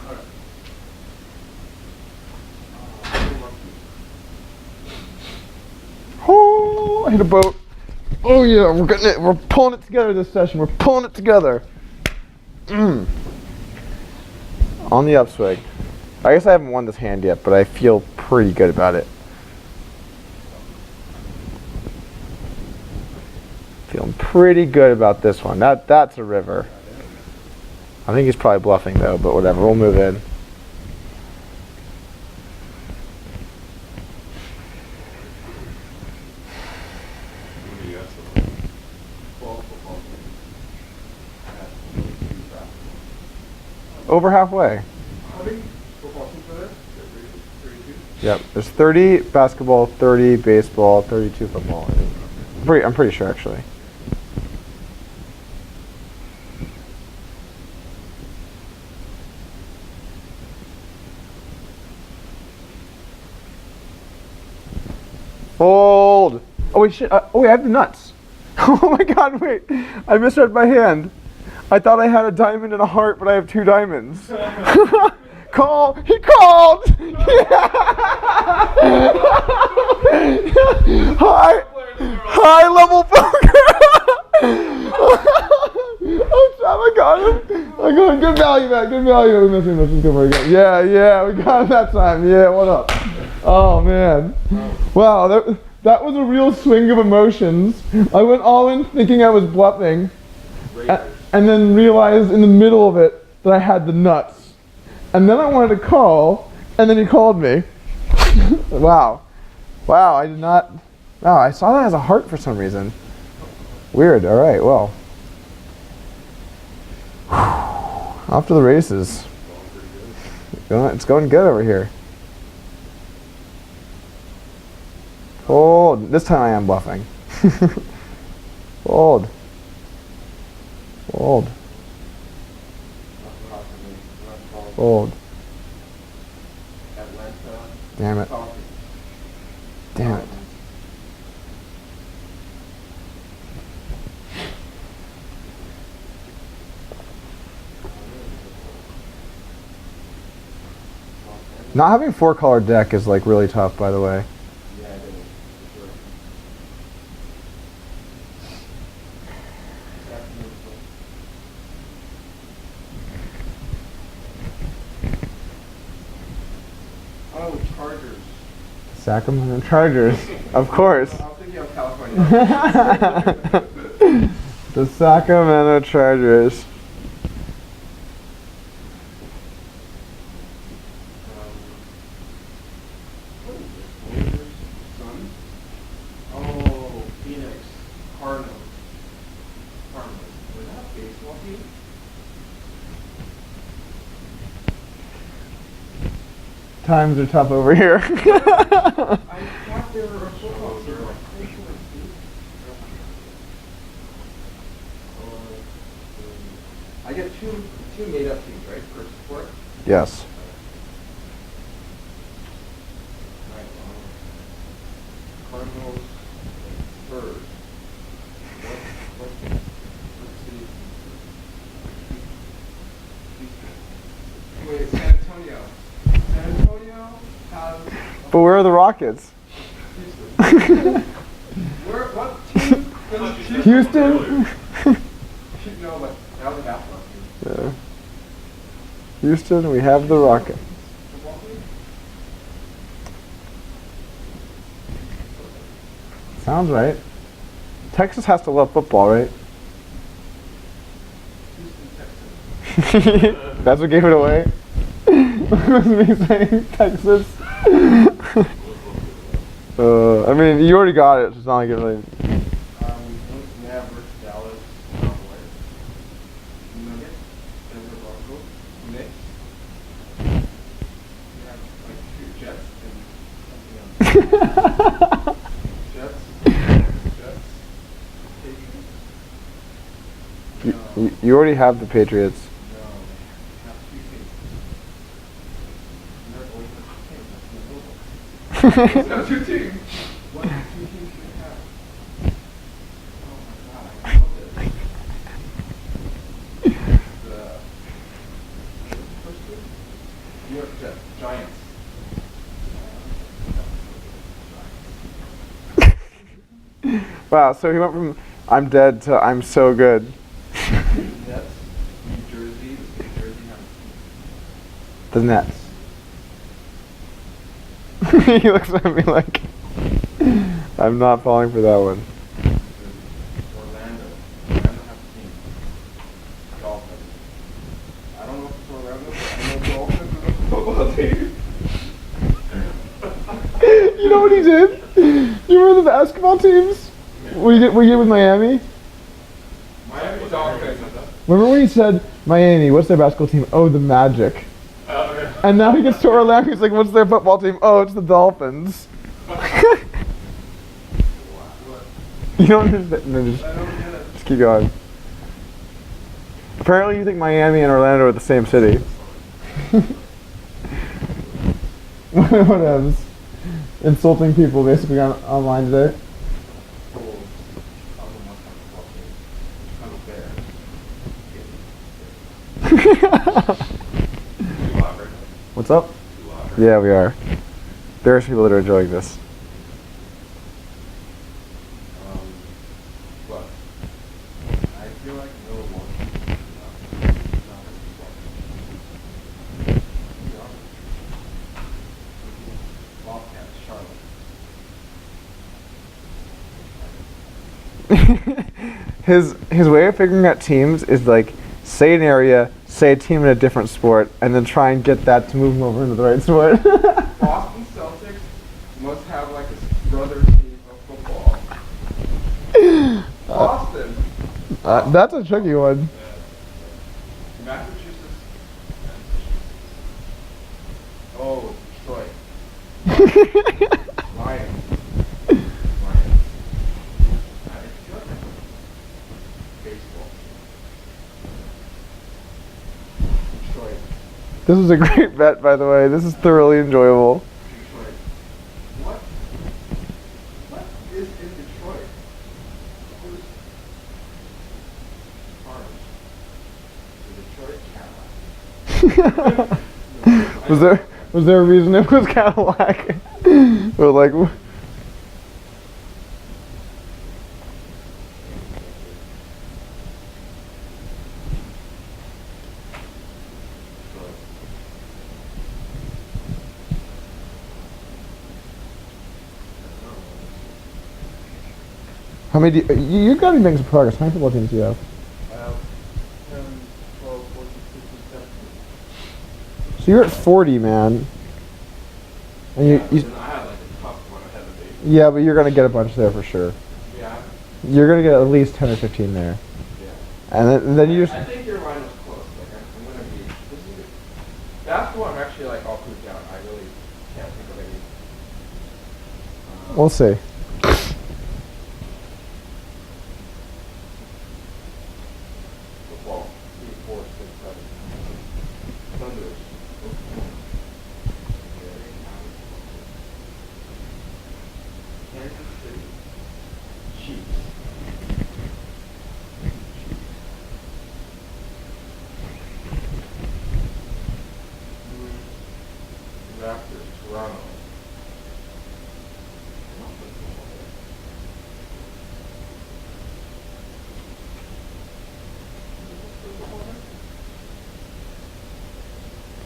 Alright. Oh, I hit a boat. Oh yeah, we're getting it. We're pulling it together this session. We're pulling it together. On the upswing. I guess I haven't won this hand yet, but I feel pretty good about it. Feeling pretty good about this one. That's a river. I think he's probably bluffing though, but whatever. We'll move in. What do you ask them? 12 football teams. I have 2 basketball. Over halfway. How many football teams are there? 32? Yep. There's 30 basketball, 30 baseball, 32 football. I'm pretty sure actually. Fold. Oh wait, shit. Oh wait, I have the nuts. Oh my god, wait. I misread my hand. I thought I had a diamond and a heart, but I have 2 diamonds. Call. He called. High level poker. I got him. I got him. Good value, man. Good value. We're missing this. Let's go for it again. Yeah, we got him that time. Yeah, what up? Oh man. Wow, that was a real swing of emotions. I went all in thinking I was bluffing, and then realized in the middle of it that I had the nuts. And then I wanted to call, and then he called me. Wow, I did not. Wow, I saw that as a heart for some reason. Weird. All right, well. Off to the races. It's going good over here. Fold. This time I am bluffing. Fold. Fold. Fold. Atlanta. Damn it. Falcons. Damn it. Not having a 4-color deck is like really tough, by the way. Yeah, it is. For sure. Oh, Chargers. Sacramento Chargers, of course. I was thinking of California. The Sacramento Chargers. What is this? Blazers, Suns? Oh, Phoenix, Cardinals. Cardinals. Was that a baseball team? Times are tough over here. I thought they were a football team. I get two made up teams, right, for sport? Yes. Right, Cardinals, Spurs. Let's see. Wait, San Antonio. San Antonio has. But where are the Rockets? Where? What team? Does Houston? No, but that was a basketball team. Yeah. Houston, we have the Rockets. Football team? Sounds right. Texas has to love football, right? Houston, Texas. That's what gave it away? Was me saying Texas? I mean, you already got it, so it's not like it really... Mavericks, Dallas, Cowboys, Nuggets, Denver Broncos, Knicks. We have like two Jets and something else. Jets. Patriots. You already have the Patriots. No, we have two teams. And they're always the same. That's no two teams. What two teams do we have? Oh my god, I know this. The first two? New York Jets, Giants. Wow, so he went from I'm dead to I'm so good. Nets, New Jersey, New Jersey has The Nets. He looks at me like I'm not falling for that one. Orlando. Orlando has a team. Dolphins. I don't know if it's Orlando, but I know Dolphins is a football team. You know what he did? You remember the basketball teams? What you did with Miami? Miami Dolphins. Remember when he said Miami, what's their basketball team? Oh, the Magic. And now he gets to Orlando, he's like, what's their football team? Oh, it's the Dolphins. You don't understand. No, just keep going. Apparently you think Miami and Orlando are the same city. Whatevs. Insulting people basically online today. What's up? Yeah, we are. There's people that are enjoying this. But I feel like no one. Bobcats, Charlotte. His way of figuring out teams is like say an area, say a team in a different sport, and then try and get that to move them over into the right sport. Boston Celtics must have like a brother team of football. Boston. That's a tricky one. Massachusetts. Oh, Detroit. Lions. Baseball. Detroit. This is a great bet, by the way. This is thoroughly enjoyable. Detroit. What? What is in Detroit? Who's Cars? The Detroit Cadillac. Was there a reason it was Cadillac? Or like How many? You've got to make some progress. How many football teams do you have? I have 10, 12, 14, 15, 17. So you're at 40, man. And Yeah, and I had like a tough one ahead of me. yeah, but you're gonna get a bunch there for sure. Yeah. You're gonna get at least 10 or 15 there, Yeah. and then you just. I think your line was close. Like I'm gonna be. This is good. Basketball, I'm actually like all pooped out. I really can't think of any. We'll see. Football, 3, 4, 6, 7. Thunders. Kansas City. Chiefs. Raptors, Toronto.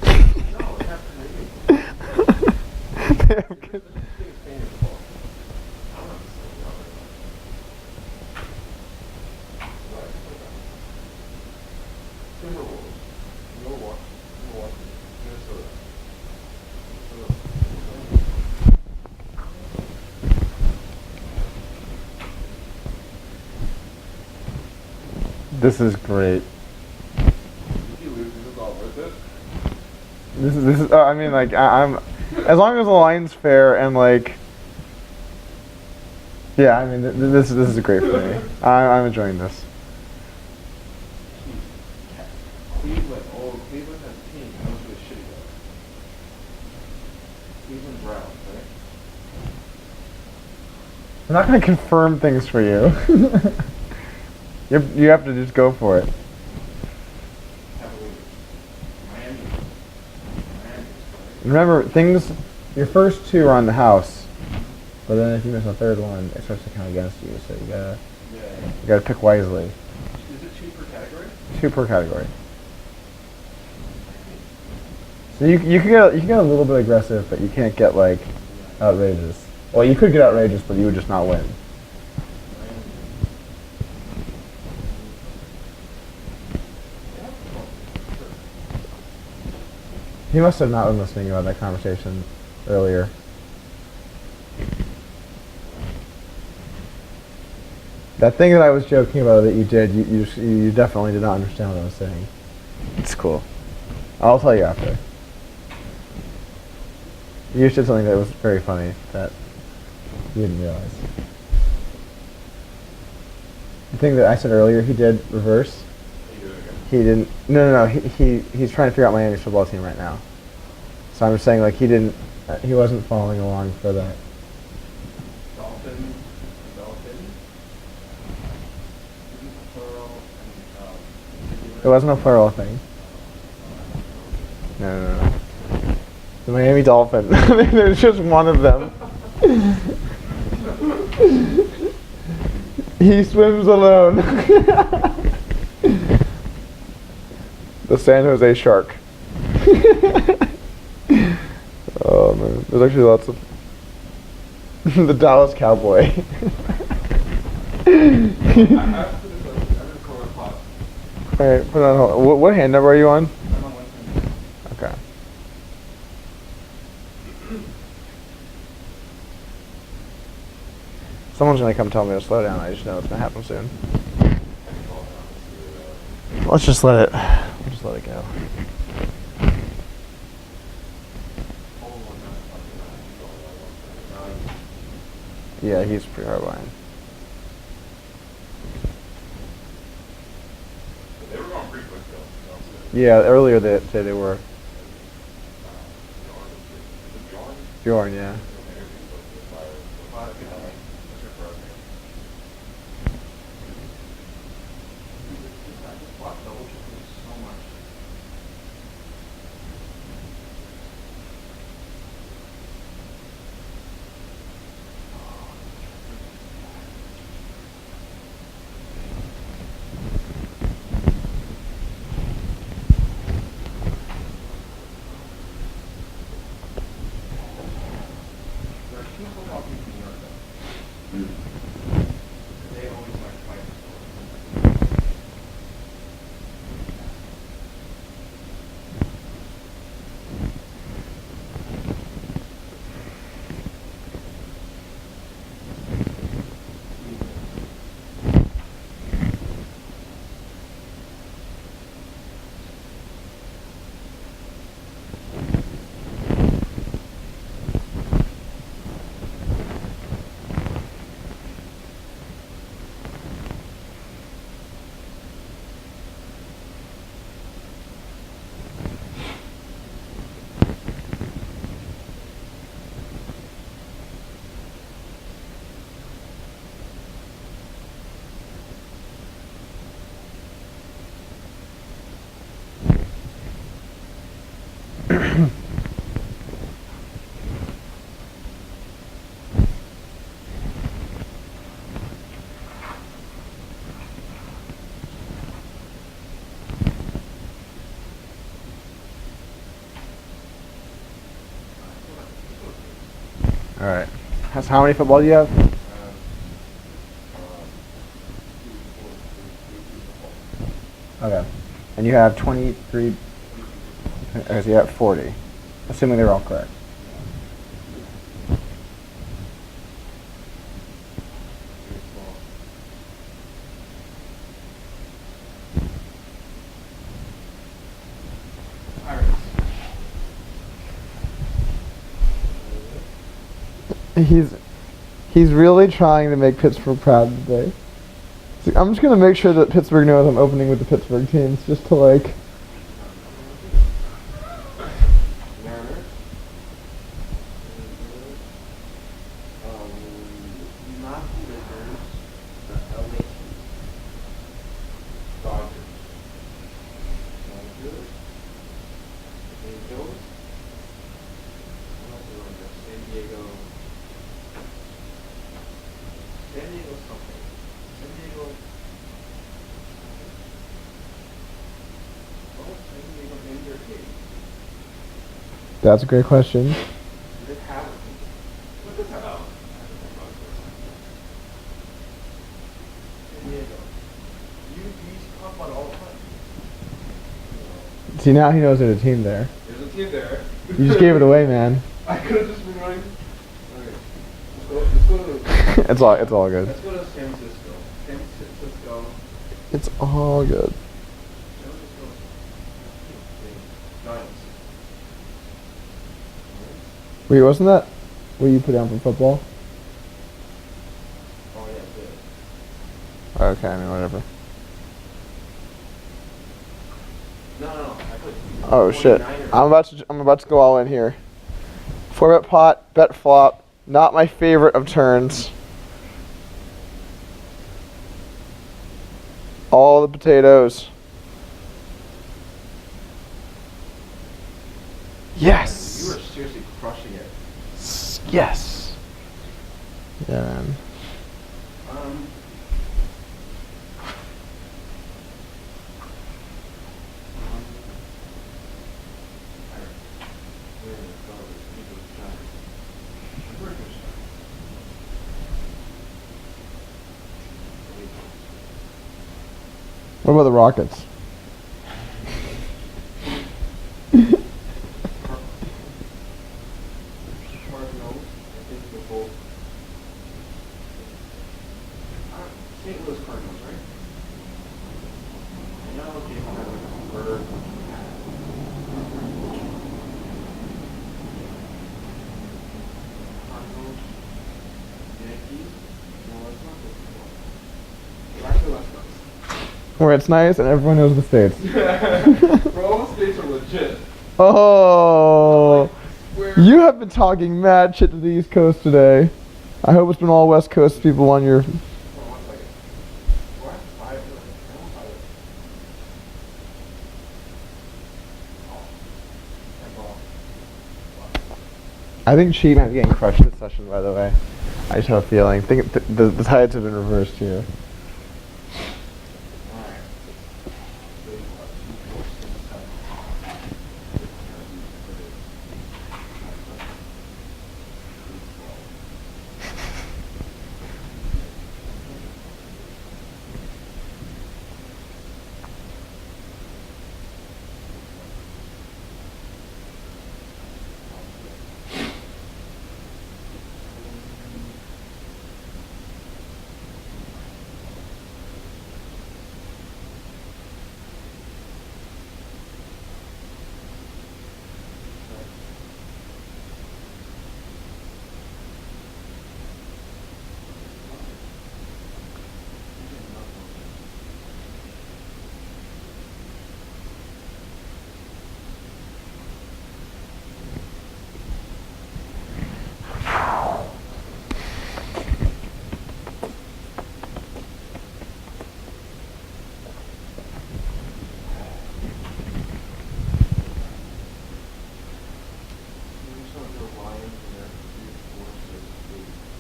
No, it has to be. They have good- Timberwolves, Milwaukee, Minnesota. This is great. If you lose, this is all worth it. This is. I mean, like I'm, as long as the line's fair and like. Yeah, I mean, this is great for me. I'm enjoying this. Cleveland, oh, Cleveland has a team. That was really shitty though. Cleveland Browns, right? I'm not gonna confirm things for you. You have to just go for it. Cavaliers. Miami. Miami, right? Remember, things. Your first two are on the house, but then if you miss a third one, it starts to count against you. So Yeah. you gotta pick wisely. Is it 2 per category? 2 per category. So you can get a little bit aggressive, but you can't get like outrageous. Well, you could get outrageous, but you would just not win. Miami. Yeah, well, sure. He must have not been listening about that conversation earlier. That thing that I was joking about that you did, you definitely did not understand what I was saying. It's cool. I'll tell you after. You said something that was very funny that you didn't realize. The thing that I said earlier, he did reverse. You do it again. He didn't. No. He's trying to figure out Miami's football team right now. So I'm just saying, like, he didn't. He wasn't following along for that. Dolphins. Plural and It wasn't a plural thing. No. The Miami Dolphins. There's just one of them. He swims alone. The San Jose Shark. Oh man, there's actually lots of. The Dallas Cowboy. I have to put this like, I'm gonna call it pause. Alright, put it on hold. What hand number are you on? I'm on 110. Okay. Someone's gonna come tell me to slow down. I just know it's gonna happen soon. Let's just let it. We'll just let it go. Yeah, he's pretty hard behind. They were going pretty quick though. Yeah, earlier they say they were. Bjorn? Bjorn, yeah. I just watched double triple so much. All right. That's how many football do you have? Okay. And you have 23. Okay, so you have 40. Assuming they're all correct. He's really trying to make Pittsburgh proud today. He's like, I'm just gonna make sure that Pittsburgh knows I'm opening with the Pittsburgh teams, just to like. Mariners. Not the Lakers, the LA Kings. Dodgers. Dodgers. Angels. What else is on there? San Diego. San Diego something. San Diego. Oh, San Diego named their team. That's a great question. Does it have a team? What does that have? San Diego. You talk about it all the time. See, now he knows there's a team there. There's a team there. You just gave it away, man. I could have just been running. Okay. Let's go to It's all good. Let's go to San Francisco. San Francisco. It's all good. San Francisco. Giants. Wait, wasn't that what you put down for football? Oh yeah, good. Okay, I mean whatever. No. I put. Oh shit! 49ers. I'm about to go all in here. 4-bet pot, bet flop. Not my favorite of turns. All the potatoes. Yes. You were seriously crushing it. Yes. Yeah, man. Um. What about the Rockets? Cardinals, I think the whole. St. Louis Cardinals, right? I know they have like a bird. Cardinals, Yankees. No, that's not the football. Back to the West Coast. Where it's nice and everyone knows the states. Bro, all the states are legit. Oh, Where? you have been talking mad shit to the East Coast today. I hope it's been all West Coast people on your. Hold on 1 second. Do I have 5? I don't have it. Oh. 10 ball. I think Cheat might be getting crushed this session, by the way. I just have a feeling. The tides have been reversed here. Alright.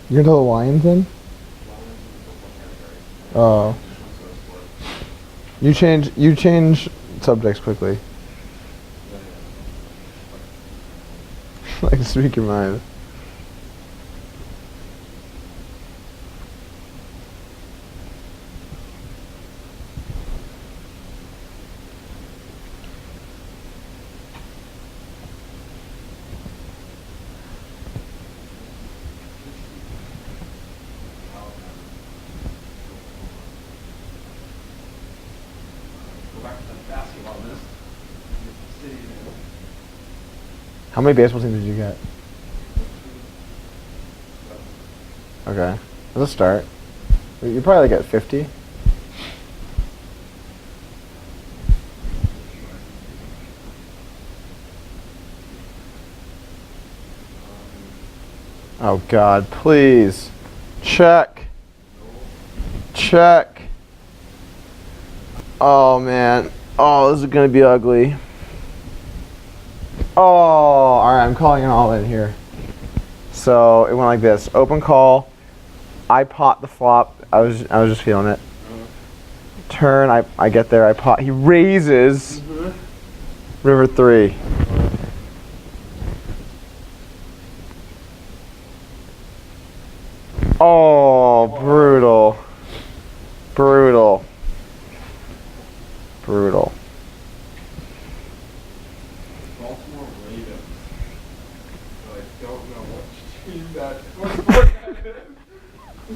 You're gonna tell the Lions in? Oh. You change subjects quickly. Like speak your mind. How many baseball teams did you get? Okay. Let's start. You probably like at 50. Oh God, please. Check. Check. Oh man. Oh, this is gonna be ugly. Oh, alright, I'm calling it all in here. So it went like this. Open call. I pot the flop. I was just feeling it. Turn, I get there, I pot. He raises. River 3. Oh, brutal. Brutal. Brutal. Baltimore Ravens. But I don't know what team that is.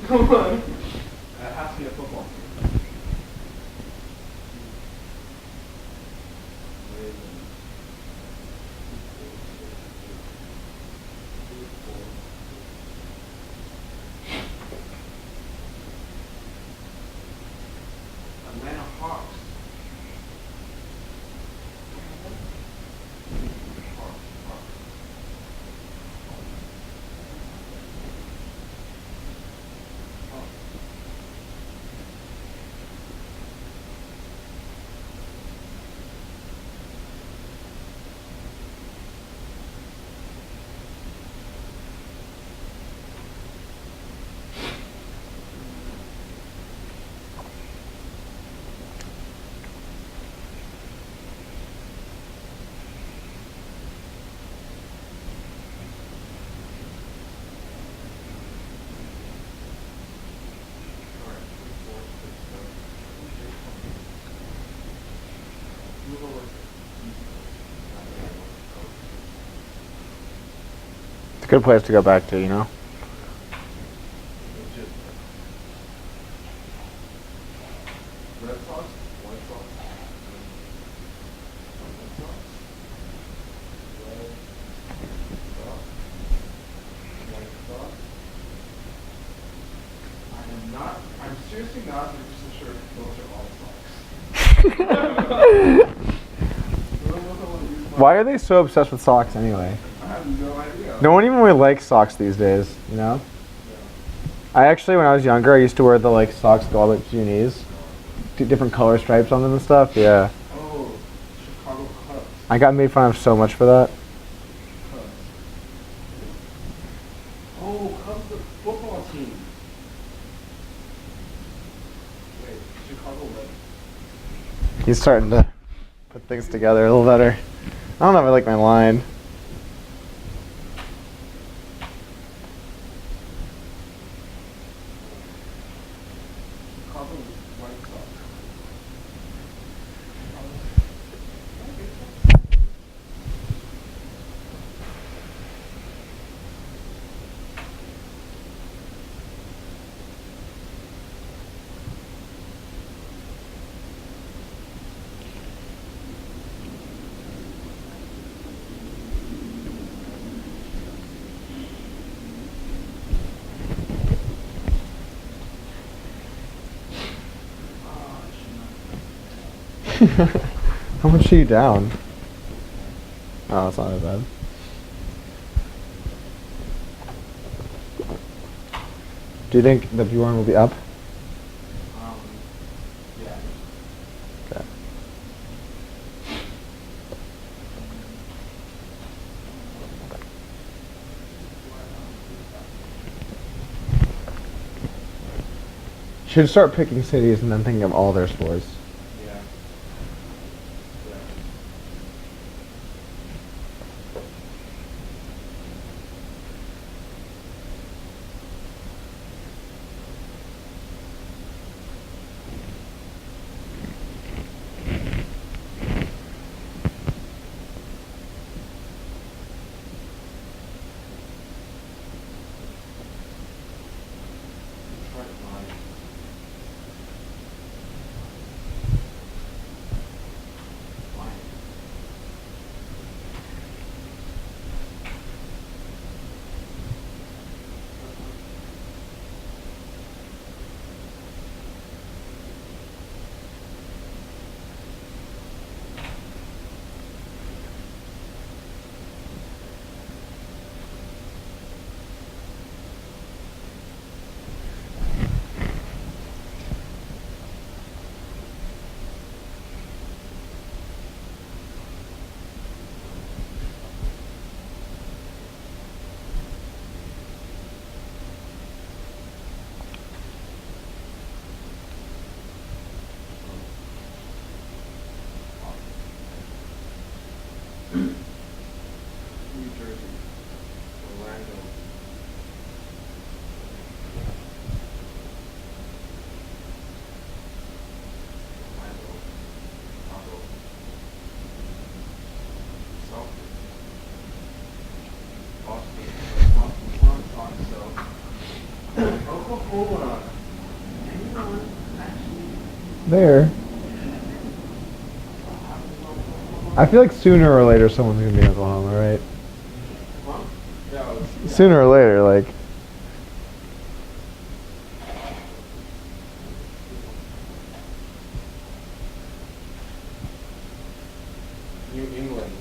Come on. It has to be a football team. Atlanta Hawks. It's a good place to go back to, you know? Red Sox, White Sox, Red Sox, Red Sox, White Sox. I'm seriously not 100% sure if those are all Sox. Why are they so obsessed with socks anyway? I have no idea. No one even really likes socks these days, you know? I actually, when I was younger, I used to wear the like socks go all the way to your knees. Different color stripes on them and stuff, yeah. Oh, Chicago Cubs. I got made fun of so much for that. Cubs. Oh, Cubs the football team. Wait, Chicago Red. He's starting to put things together a little better. I don't know if I like my line. Chicago White Sox. How much are you down? Oh, it's not that bad. Do you think the Bjorn will be up? Yeah. Okay. Should start picking cities and then thinking of all their scores. Yeah. Yeah. Detroit Lions. Hold on. There. I feel like sooner or later someone's gonna be in Oklahoma, right? Huh? Yeah, it's, Sooner or later, like. New England.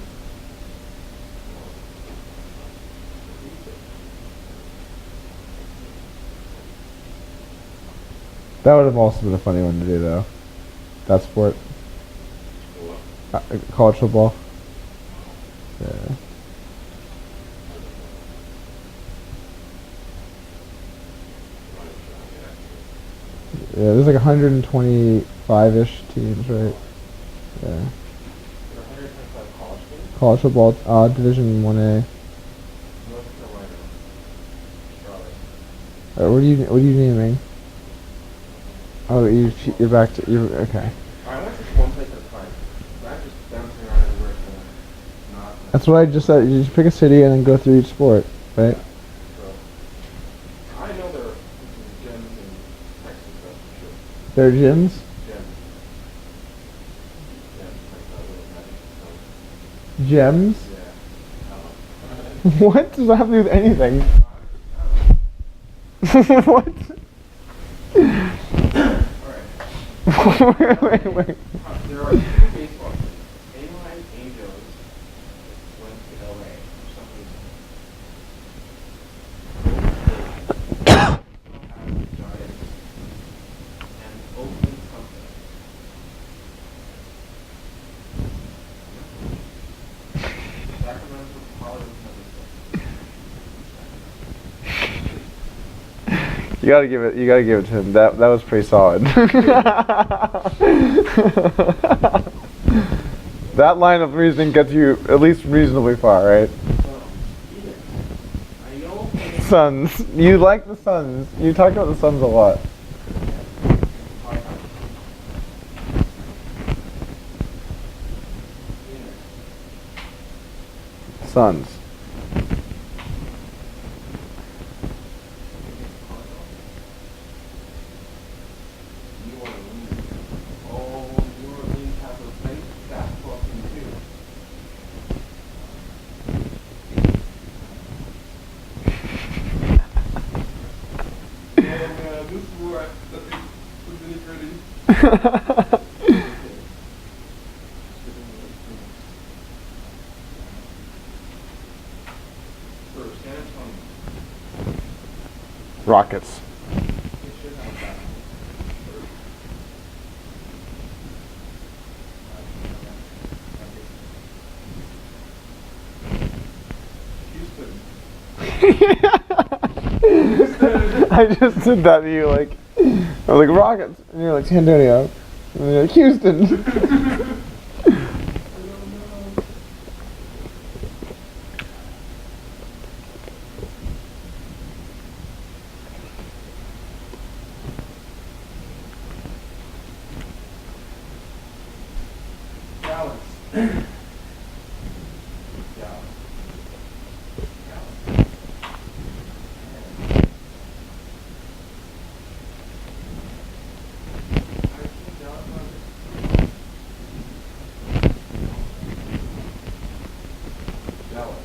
That would have also been a funny one to do, though. That sport. College football. Yeah. Yeah, there's like 125-ish teams, right? Yeah. 125 college games? College football, Division 1A. North Carolina. Charlotte. What are you naming? Oh, you're back to okay. Alright, let's just one place at a time. Not just bouncing around everywhere to not. That's what I just said. You just pick a city and then go through each sport, right? So, I know there are some gyms in Texas, that's for sure. There are gyms. Gyms. Yeah, like that little magic. Gems. Yeah. What does that have to do with anything? What? Alright. wait. There are two baseball teams. Anaheim Angels went to LA for some reason. Giants and Oakland something. Sacramento Hollywood You gotta give it to him. That was pretty solid. That line of reasoning gets you at least reasonably far, right? I know. Suns. You like the Suns. You talk about the Suns a lot. Suns. New Orleans. Oh, New Orleans has a great basketball team too. Oh man, this is where was really pretty. For San Antonio, Rockets. it should have that. Houston. I just did that to you, like, I was like, Rockets. And you're like, San Antonio. And you're like, Houston. Dallas. Dallas. Dallas. Dallas.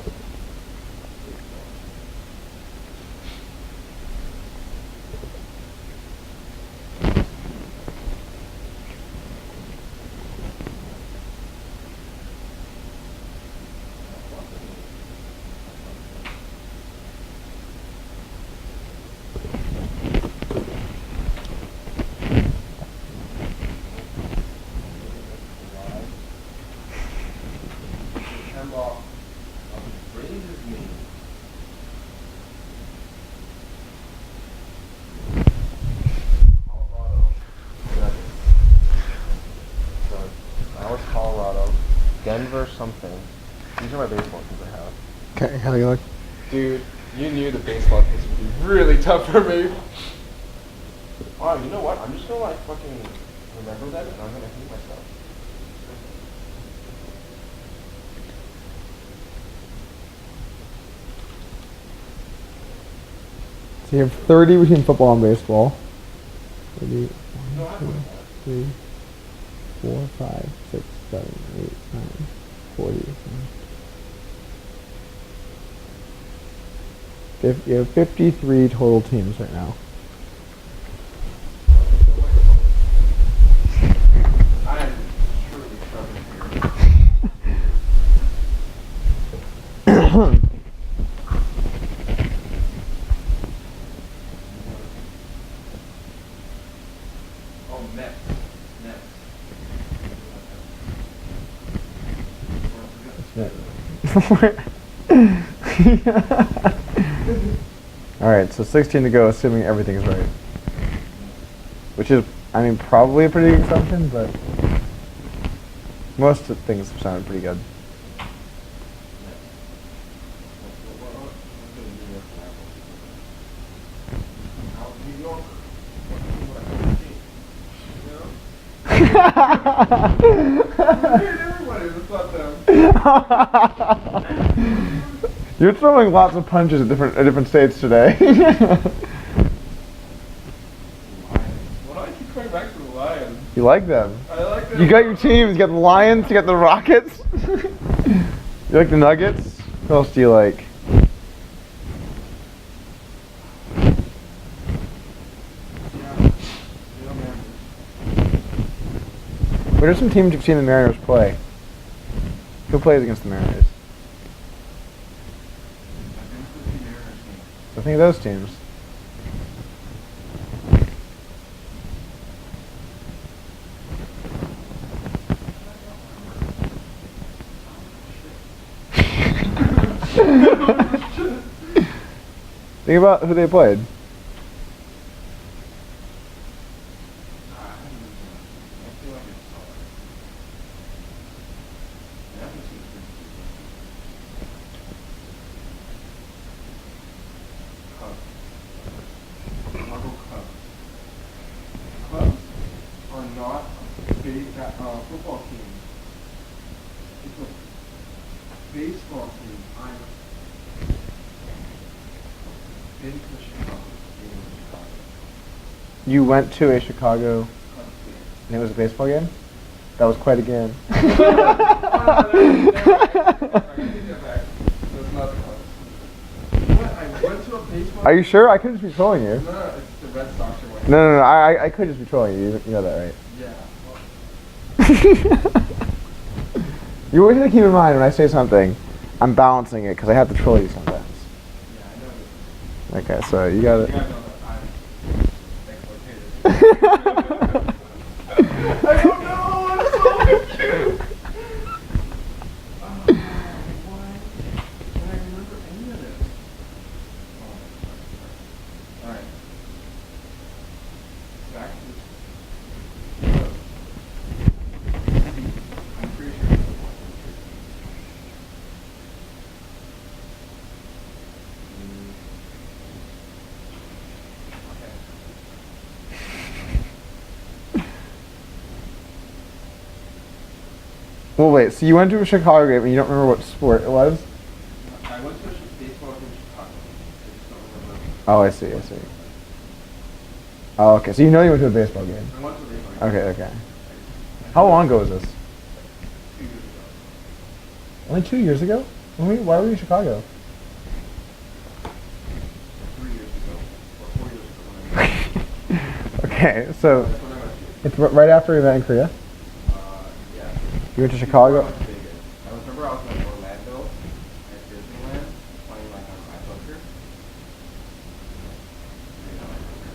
Kemba raises me. Colorado. So that was Colorado. Denver something. These are my baseball teams I have. Okay, how do you look? Dude, you knew the baseball teams would be really tough for me. Oh, you know what? I'm just gonna like fucking remember that and I'm gonna hate myself. So you have 30 between football and baseball. 30, No, 1, I 2, would. 3, 4, 5, 6, 7, 8, 9, 40. You have 53 total teams right now. I'm surely struggling here. Oh, Mets. All right, so 16 to go, assuming everything is right. Which is, I mean, probably a pretty good assumption, but most of things have sounded pretty good. You're throwing lots of punches at different states today. Why do I keep coming back to the Lions? You like them. I like them. You got your teams. You got the Lions. You got the Rockets. You like the Nuggets. Who else do you like? What are some teams you've seen the Mariners play? Who plays against the Mariners? I think of those teams. Think about who they played. Cubs are not a football team. It's a baseball team. I'm been to Chicago. Been to Chicago. You went to a Chicago Cubs game. and it was a baseball game? That was quite a game. That's not the Cubs. What? I went to a baseball. Are you sure? I could just be trolling you. No, it's the Red Sox or what? No, I could just be trolling you. You know that, right? Yeah. You always have to keep in mind when I say something, I'm balancing it because I have to troll you sometimes. Yeah, I know. Okay, so you got You it. guys know that I'm exploitative. I don't know. I'm so confused. Why? Can I remember any of this? Oh, all right. Back to I'm pretty sure it's the one. Well, wait, so you went to a Chicago game and you don't remember what sport it was? I went to a baseball game in Chicago. I just don't remember. Oh, I see. Oh, okay, so you know you went to a baseball game. I went to a baseball game. Okay. How long ago was this? 2 years ago. Only 2 years ago? Why were you in Chicago? 3 years ago. Or 4 years ago when I went. Okay, so That's when I went to. it's right after you met in Korea? Yeah. You went to Chicago? I went to Vegas. I remember I was in Orlando at Disneyland playing like on iPoker.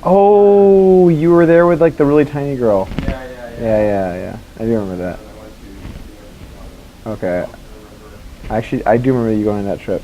Oh, you were there with like the really tiny girl. Yeah. Yeah. I do remember that. And I went to Chicago. Okay. I remember. Actually, I do remember you going on that trip.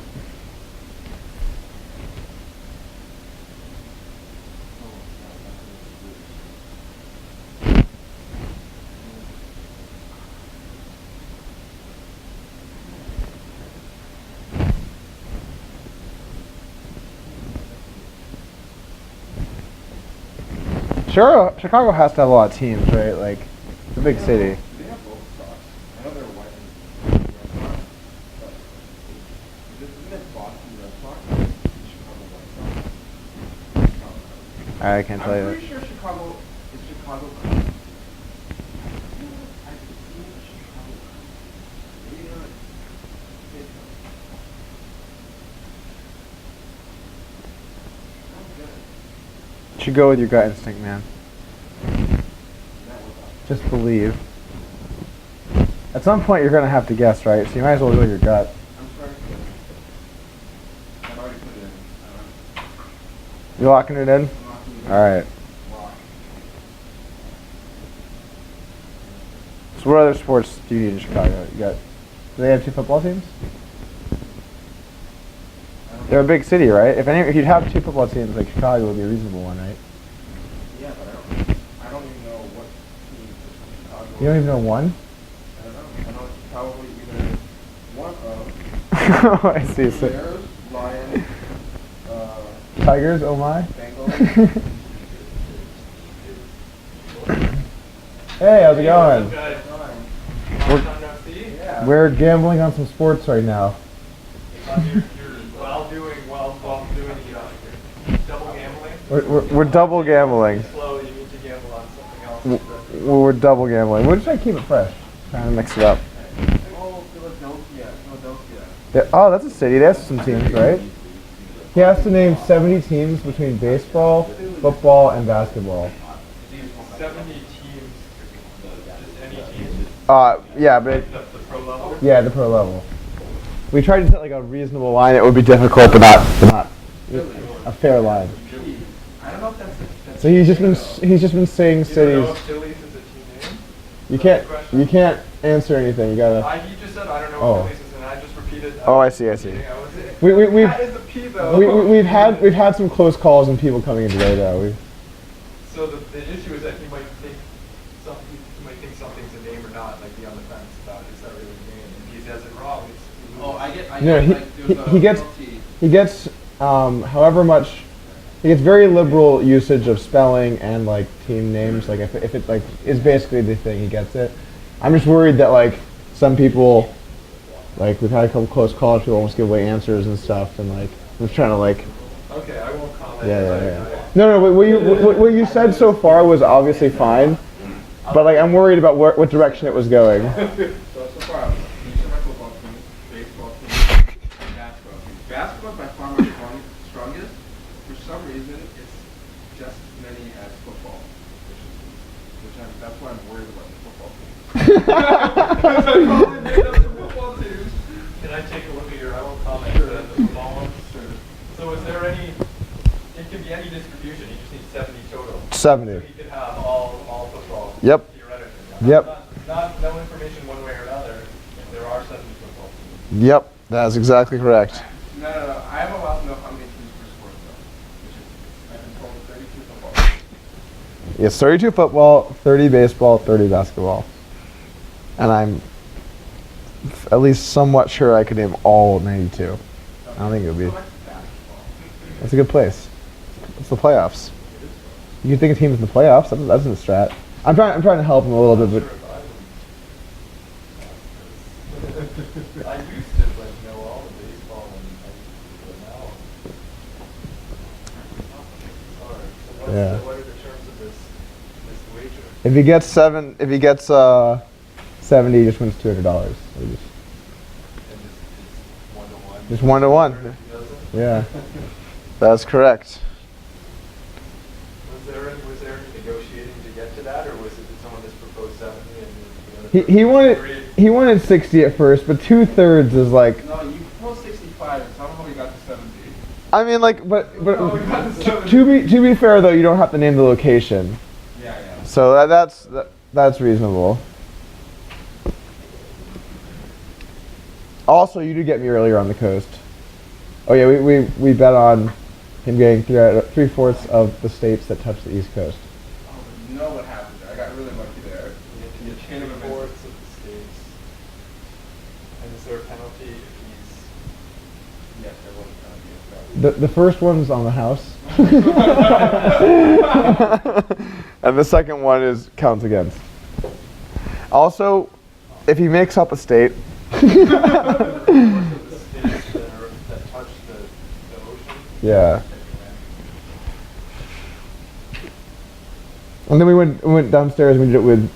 Sure, Chicago has to have a lot of teams, right? Like, it's a big city. They have both stocks. I know they're white and Red Sox, but isn't it Boston Red Sox? Chicago White Sox. I can't tell I'm you. pretty sure Chicago is Chicago Cubs. You should go with your gut instinct, man. Just believe. At some point, you're gonna have to guess, right? So you might as well go with your gut. I'm sorry. I've already put it in. You locking it in? I'm locking it in. All right. Lock. So what other sports do you need in Chicago? You got? Do they have 2 football teams? They're a big city, right? If you'd have 2 football teams, like Chicago would be a reasonable one, right? Yeah, but I don't even know what team is Chicago. You don't even know one? I don't know. I know it's probably either one of I see. So, Bears, Lions, Tigers, oh my. Bengals. Hey, how's it going? Guys, We're, long time no see. Yeah. we're gambling on some sports right now. You're while doing double gambling. We're double gambling. Slow, you need to gamble on something else. We're double gambling. We're just trying to keep it fresh. Trying to mix it up. Oh, Philadelphia. Oh, that's a city. They have some teams, right? He has to name 70 teams between baseball, football, and basketball. 70 teams, just any teams, Yeah, but the pro level. yeah, the pro level. We tried to set like a reasonable line. It would be difficult, but not a fair line. I don't know if that's So he's just been saying You don't know cities. if Phillies is a team name? You can't answer anything. You gotta. You just said I don't know Oh. what Phillies is, and I just repeated. Oh, I see. I was it. We've That is a P though. we've had some close calls and people coming in today though. So the issue is that he might think something's a name or not, like be on the fence about is that really a name? If he says it wrong, it's Oh, I get. No, he gets however much. He gets very liberal usage of spelling and like team names. Like if it like is basically the thing, he gets it. I'm just worried that like some people, like we've had a couple close calls, people almost give away answers and stuff, and like I'm just trying to like. okay. I won't comment. Yeah. No, what you said so far was obviously fine, but like I'm worried about what direction it was going. So far, these are my football teams, baseball team, and basketball team. Basketball is by far my strongest. For some reason, it's just as many as football, that's why I'm worried about the football team. Because I probably made up the football teams. Can I take a look at your? I won't comment. The football ones. So is there any? It can be any distribution. You just need 70 total. 70. So you could have all football. Yep. Theoretically. Yep. No information one way or another. If there are 70 football teams. Yep, that's exactly correct. No. I am allowed to know how many teams per sport, though. Which is, I've been told 32 football. Yes, 32 football, 30 baseball, 30 basketball. And I'm at least somewhat sure I could name all 92. I don't think it would be. So much basketball. That's a good place. It's the playoffs. You can think of teams in the playoffs. That's in the strat. I'm trying to help him a little bit, but I used to know all the baseball but now. Sorry. So Yeah. what are the terms of this wager? if he gets 70, he just wins $200. So And it's 1-to-1. just 1-to-1. He doesn't? Yeah, that's correct. Was there any negotiating to get to that, or was it that someone just proposed 70 and the other He wanted agreed? he wanted 60 at first, but 2/3 is like. No, you proposed 65, and somehow we got to 70. I mean, like, but Oh, we got to 70. to be fair though, you don't have to name the location, Yeah. so that's reasonable. Also, you did get me earlier on the coast. Oh yeah, we bet on him getting 3/4 of the states that touch the East Coast. Oh, but you know what happened there. I got really lucky there. In the chain of events. Fourths of the states. And is there a penalty if he's? Yes, there was going to be a The first one's on the house, and the second one is counts against. Also, if he makes up a state. Fourths of the states that touch the ocean. Yeah. And then we went downstairs and we did it with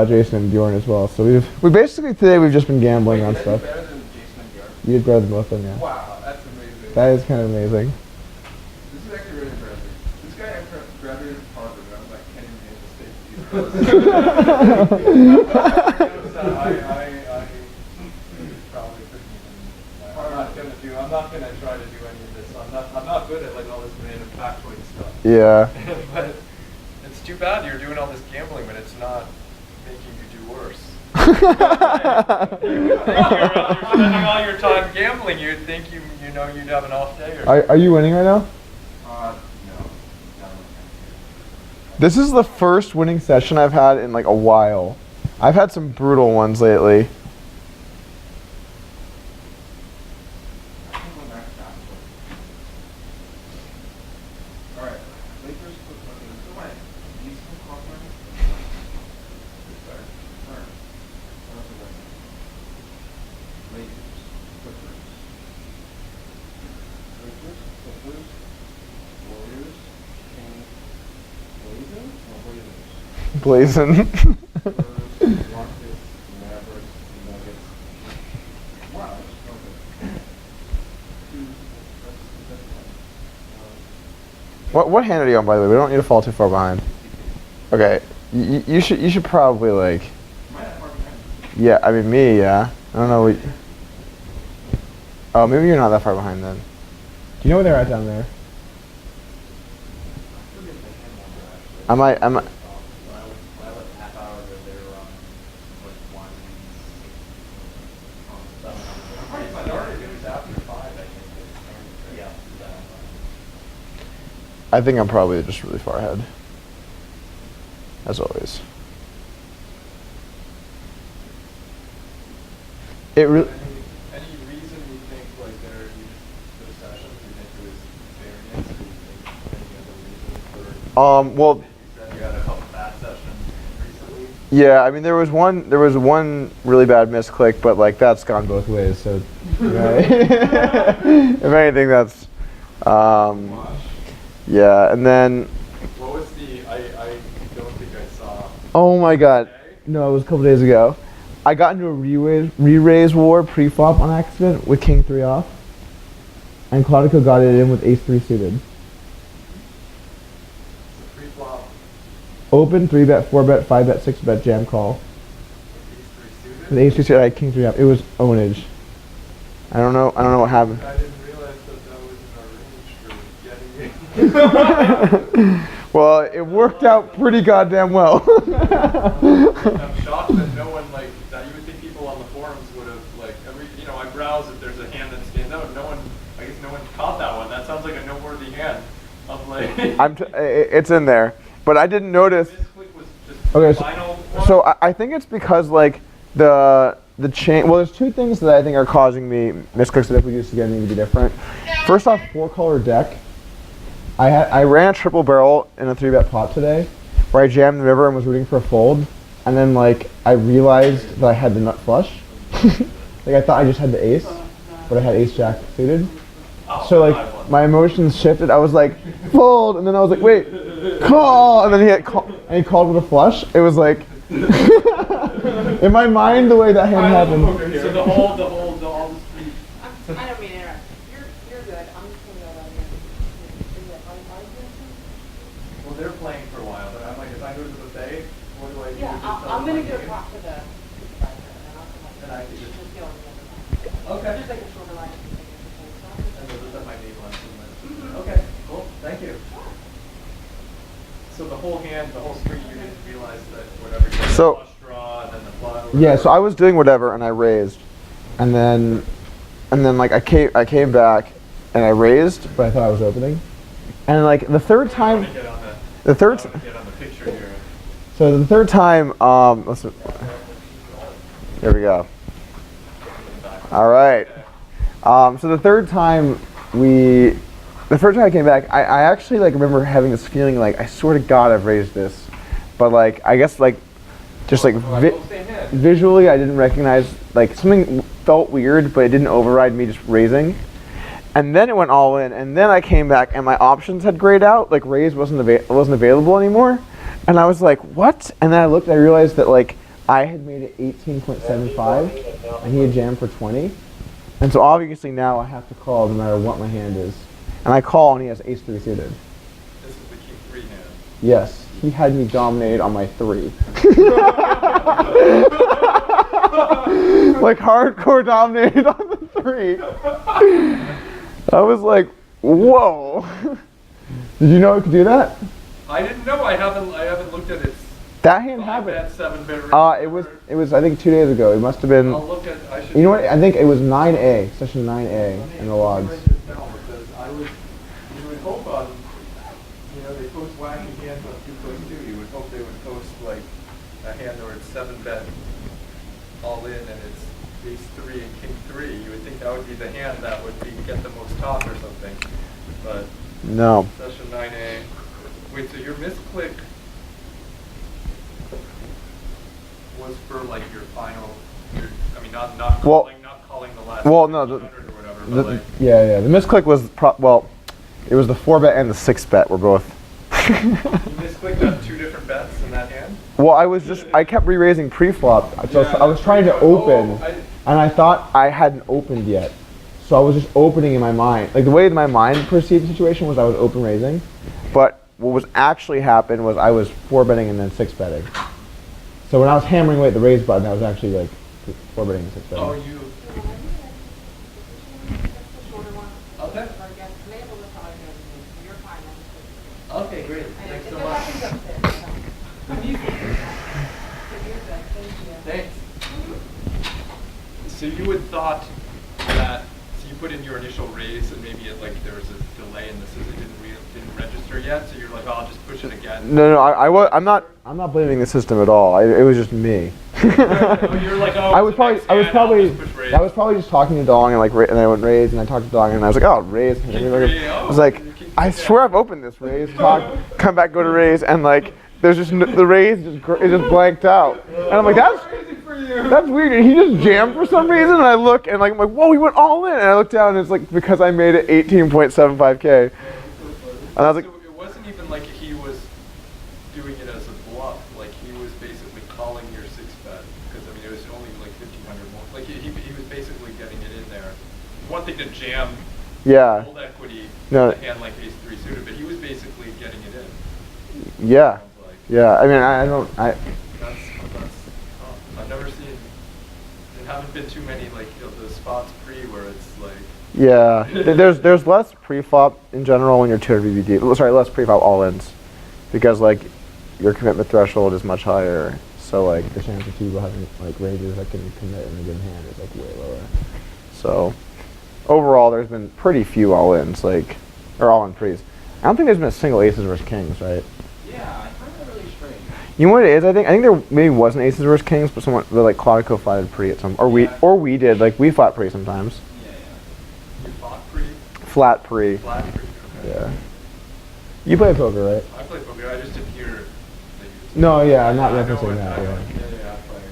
Jason and Bjorn as well. So we basically today we've just been gambling on Did I do stuff. better than Jason and Bjorn? You did better than both of them, yeah. Wow, that's amazing. That is kind of amazing. This is actually really impressive. This guy graduated from Harvard, and I was like, can't even name the state. Probably couldn't even. I'm not gonna try to do any of this. I'm not good at like all this random factoid stuff. Yeah. But it's too bad you're doing all this gambling, but it's not making you do worse. You're spending all your time gambling. You'd think you know you'd have an off day or Are you winning right now? No. This is the first winning session I've had in like a while. I've had some brutal ones lately. All right, Lakers put fucking away. East from Cleveland. Sorry. Lakers, Clippers. Lakers, Clippers, Warriors, Kings, Blazers, or Blazers? Blazing. Spurs, Rockets, Mavericks, Nuggets. Wow, that's okay. What hand are you on, by the way? We don't need to fall too far behind. Okay, you should probably like. Yeah, I mean me, yeah. I don't know. Oh, maybe you're not that far behind then. Do you know where they're at down there? I might. I think I'm probably just really far ahead. As always. It really. any reason you think like those sessions, you think it was variance, or you think any other reason for? Well. You said you had a couple bad sessions recently. Yeah, I mean there was one really bad misclick, but like that's gone both ways. So, right? If anything, that's. Yeah, and then. What was the? I don't think I saw. Oh my God! No, it was a couple days ago. I got into a re-raise war pre-flop on accident with King 3 off, and Claudico got it in with Ace 3 suited. Pre-flop. Open 3-bet, 4-bet, 5-bet, 6-bet jam call. With Ace 3 suited, I had King 3 off. It was ownage. I don't know what happened. I didn't realize that was in our range for getting it. Well, it worked out pretty goddamn well. I'm shocked that no one like that. You would think people on the forums would have like I browse if there's a hand that stands out. No one caught that one. That sounds like a noteworthy hand. Of like. It's in there, but I didn't notice. This click was just Okay, the final one. so I think it's because like the chain. Well, there's two things that I think are causing me misclicks that if we used to get need to be different. First off, 4-color deck. I ran a triple barrel in a 3-bet pot today, where I jammed the river and was rooting for a fold, and then like I realized that I had the nut flush. Like I thought I just had the ace, but I had ace jack suited. So like my emotions shifted. I was like fold, and then I was like wait, call, and then he called with a flush. It was like in my mind the way that hand happened. So the whole I don't mean to interrupt. You're good. I'm just gonna go down here. Is it on? well, they're playing for a while, but I'm like, if I go to the buffet, what do I do? Yeah, Just I'm gonna go game? talk to the supervisor, and then I'll come up. And I can just- go on the other line. Okay. Just like a shorter line. And they'll just have my name on it. Okay, cool, thank you. So the whole hand, the whole screen, you didn't realize that whatever you had, So- the flush draw, and then the flush. Yeah, so I was doing whatever and I raised, and then like I came back and I raised, but I thought I was opening, and like the third time, Get on the third, get on the picture here. so the third time, there we go. All right. So the third time I came back, I actually like remember having this feeling like I swear to God I've raised this, but like I guess like just like visually I didn't recognize, like something felt weird, but it didn't override me just raising. And then it went all in, and then I came back and my options had grayed out, like raise wasn't available anymore. And I was like, what? And then I looked and I realized that like I had made it 18.75 and he had jammed for 20. And so obviously now I have to call no matter what my hand is. And I call and he has ace 3 suited. This is the king 3 hand. Yes, he had me dominated on my 3. Like hardcore dominated on the 3. I was like, whoa. Did you know it could do that? I didn't know. I haven't looked at it. That hand happened. 7-bit. It was I think 2 days ago. It must have been. I'll look at. I should. You know what? I think it was 9A, session 9A in the logs. Write this down because you would hope on, they post wacky hands on 2+2. You would hope they would post like a hand where it's 7-bet all in and it's ace 3 and king 3. You would think that would be the hand that would get the most top or something. But No. session 9A. Wait, so your misclick was for like your final, not Well- calling the last well, no, 100 or whatever, but like, Yeah. The misclick was it was the 4-bet and the 6-bet were both. you misclicked on 2 different bets in that hand? Well, I kept re-raising pre-flop, so Yeah, I was trying to open, Oh, and I thought I hadn't opened yet. So I was just opening in my mind. Like the way my mind perceived the situation was I was open raising, but what was actually happened was I was 4-betting and then 6-betting. So when I was hammering away at the raise button, I was actually like 4-betting and 6-betting. Oh, you. Okay. Okay, great. Thanks so much. Thanks. So you had thought that, so you put in your initial raise and maybe there was a delay in the system, it didn't register yet, so you're like, oh, I'll just push it again. No, I'm not blaming the system at all. It was just me. Oh, you're like, oh, I was probably just talking to Dong and like, and I went raise and I talked to Dong and I was like, oh, raise. And I was like, I swear I've opened this raise. Come back, go to raise, and like, there's just the raise it just blanked out, and I'm like, that's weird. And he just jammed for some reason, and I look and like, I'm like, whoa, he went all in, and I look down and it's like because I made it 18.75K, and I was like, so it wasn't even like he was doing it as a bluff. Like he was basically calling your 6-bet because it was only like 1,500 more. Like he was basically getting it in there. One thing to jam yeah, old equity No. in a hand like ace 3 suited, but he was basically getting it in. yeah, Sounds like. yeah. I mean, That's I've never seen. There haven't been too many like the spots pre where it's like. yeah. There's less pre-flop in general when you're 200 VBD. Sorry, less pre-flop all-ins, because like your commitment threshold is much higher. So like the chance of people having like ranges that can commit in a given hand is like way lower. So overall, there's been pretty few all-ins, or all-in pre's. I don't think there's been a single aces versus kings, right? Yeah, I find that really strange. You know what it is? I think there maybe wasn't aces versus kings, but like Claudico flatted pre at some, or we did, like we flat pre sometimes. Yeah. You fought pre. Flat pre. Flat pre. Okay. Yeah. You play poker, right? I play poker. I just didn't hear. That you No, yeah, I'm not I know referencing it. that. I Yeah. I play.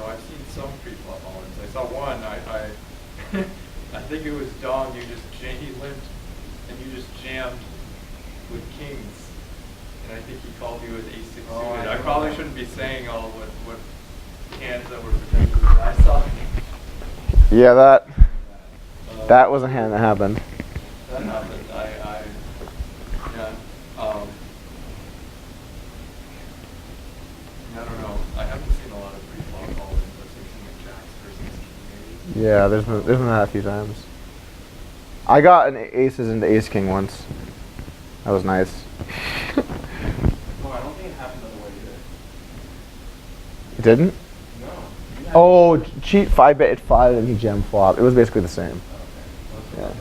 I've seen some pre-flop all-ins. I saw one. I think it was Dong. He limped, and you just jammed with kings, and I think he called you as ace 6 suited. I probably shouldn't be saying all what hands that were potentially. I saw. Yeah, that was a hand that happened. That happened. I don't know. I haven't seen a lot of pre-flop all-ins. I've seen like jacks versus king. Yeah, there's been that a few times. I got an aces into ace king once. That was nice. Oh, I don't think it happened the other way either. It didn't? No. Oh, cheat 5-bet at 5 and he jam flop. It was basically the same. Okay. Yeah.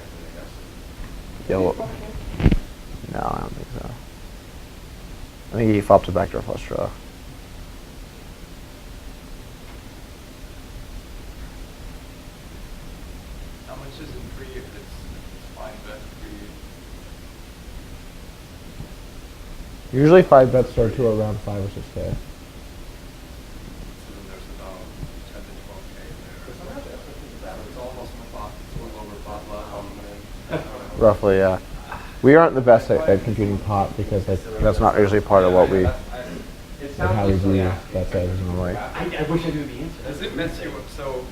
Yeah, well, no, I don't think so. I think he flopped a backdoor flush draw. How much is it pre if it's fine bet pre? Usually 5-bets start to around 5 or 6K. So then there's about 10 to 12K there. It's almost my pot. It's a little over pot level. Roughly, yeah. We aren't the best at computing pot because that's not usually part of what we, It like sounds how we like do yeah. that size normally. I wish I knew the answer. Does it mess you up? So,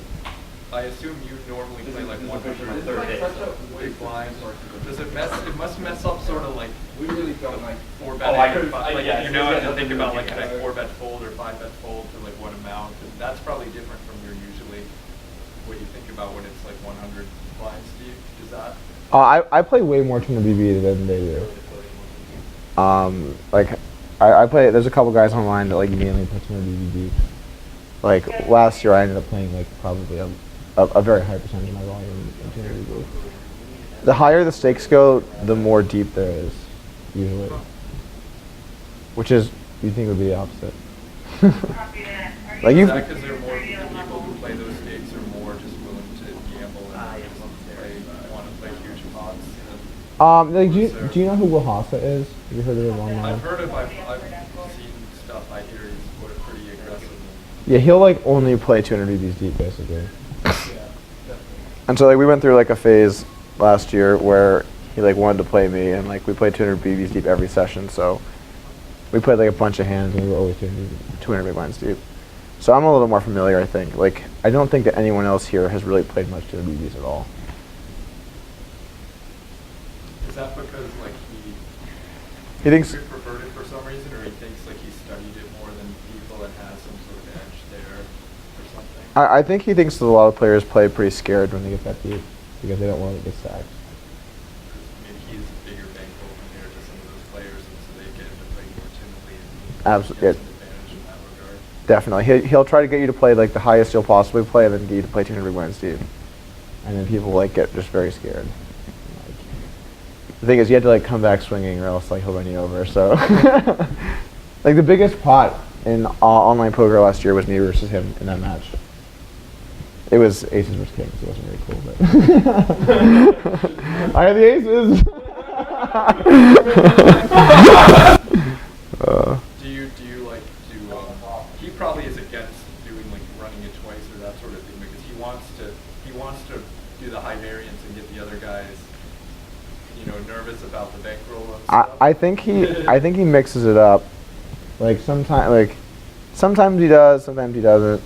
I assume you normally play like 100 third day. big blinds. Does it mess? It must mess up sort of like We really don't like. four Oh, betting. I could- like yeah, you so now it's have to got think nothing to about do like with can I it. 4-bet fold or 5-bet fold to like what amount? And that's probably different from your usually what you think about when it's like 100 blinds. Steve, is that? I play way more Tuna BB than they do. Like, I play. There's a couple guys online that like mainly play Tuna BB. Like last year, I ended up playing like probably a very high percentage of my volume in Tuna BB. The higher the stakes go, the more deep there is, usually. Which is, you'd think would be the opposite. Like Is you, that because there are more people who play those stakes are more just willing to gamble and just want to play huge pots? like, do you know who Will Hassa is? Have you heard of him online? I've heard of, I've seen stuff. I hear he's pretty aggressive. Yeah, he'll like only play 200 BBs deep, basically. Yeah, definitely. And so like we went through like a phase last year where he like wanted to play me, and like we played 200 BBs deep every session. So we played like a bunch of hands, and we were always 200 big blinds deep. So I'm a little more familiar, I think. Like I don't think that anyone else here has really played much 200 BBs at all. Is that because like He thinks. preferred it for some reason, or he thinks like he studied it more than people and has some sort of edge there or something? I think he thinks that a lot of players play pretty scared when they get that deep because they don't want to get stacked. Maybe he's a bigger bankroll compared to some of those players, and so they get him to play more timidly and Absolutely. gets an advantage in that regard. Definitely. He'll try to get you to play like the highest you'll possibly play, and then get you to play 200 big blinds deep. And then people like get just very scared. Like, the thing is, you have to like come back swinging, or else like he'll run you over. So, like the biggest pot in online poker last year was me versus him in that match. It was aces versus kings. It wasn't very cool, but I had the aces. Do you like do he probably is against doing like running it twice or that sort of thing because he wants to do the high variance and get the other guys nervous about the bankroll and stuff. I think he mixes it up. Like sometimes he does, sometimes he doesn't.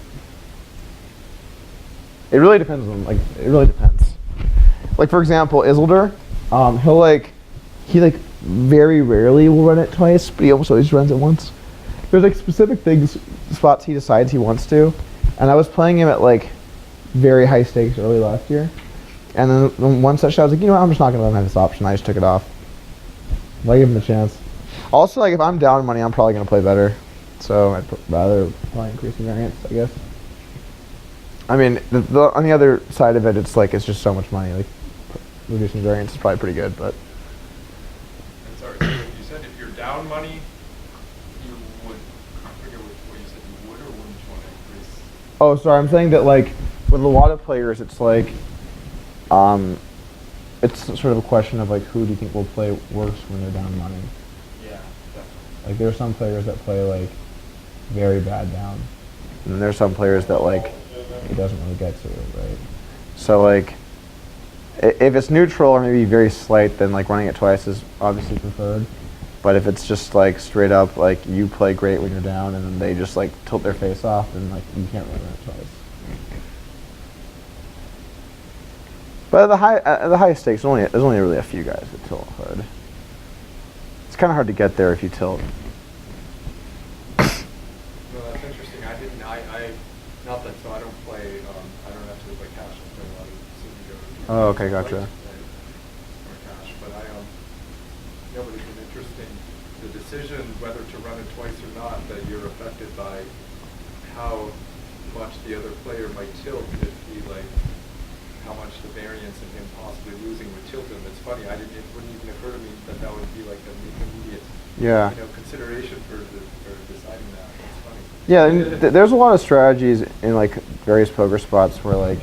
It really depends on it really depends. Like for example, Isildur, he very rarely will run it twice, but he almost always runs it once. There's like specific spots he decides he wants to, and I was playing him at like very high stakes early last year, and then one session I was like, you know what, I'm just not gonna let him have this option. I just took it off. I give him a chance. Also, like if I'm down money, I'm probably gonna play better, so I'd rather probably increase the variance, I guess. I mean, on the other side of it, it's just so much money. Like reducing variance is probably pretty good, but. And sorry, so you said if you're down money, you would. I forget what you said. You would or wouldn't want to increase. Oh, sorry. I'm saying that with a lot of players, it's it's sort of a question of who do you think will play worse when they're down money. Yeah, definitely. Like there are some players that play very bad down, and then there's some players that it doesn't really get to it, right? So if it's neutral or maybe very slight, then running it twice is obviously preferred. But if it's just straight up you play great when you're down, and then they just tilt their face off, then you can't really run it twice. But at the highest stakes, there's only really a few guys that tilt hard. It's kind of hard to get there if you tilt. No, that's interesting. Not that, so I don't play, I don't have to play cash. I play a lot of Super Go. Oh, okay, gotcha. Or cash, but but it's an interesting, the decision whether to run it twice or not, that you're affected by how much the other player might tilt if he how much the variance of him possibly losing would tilt him. It's funny, it wouldn't even occur to me that would be an immediate consideration for deciding that. It's funny. Yeah, and there's a lot of strategies in various poker spots where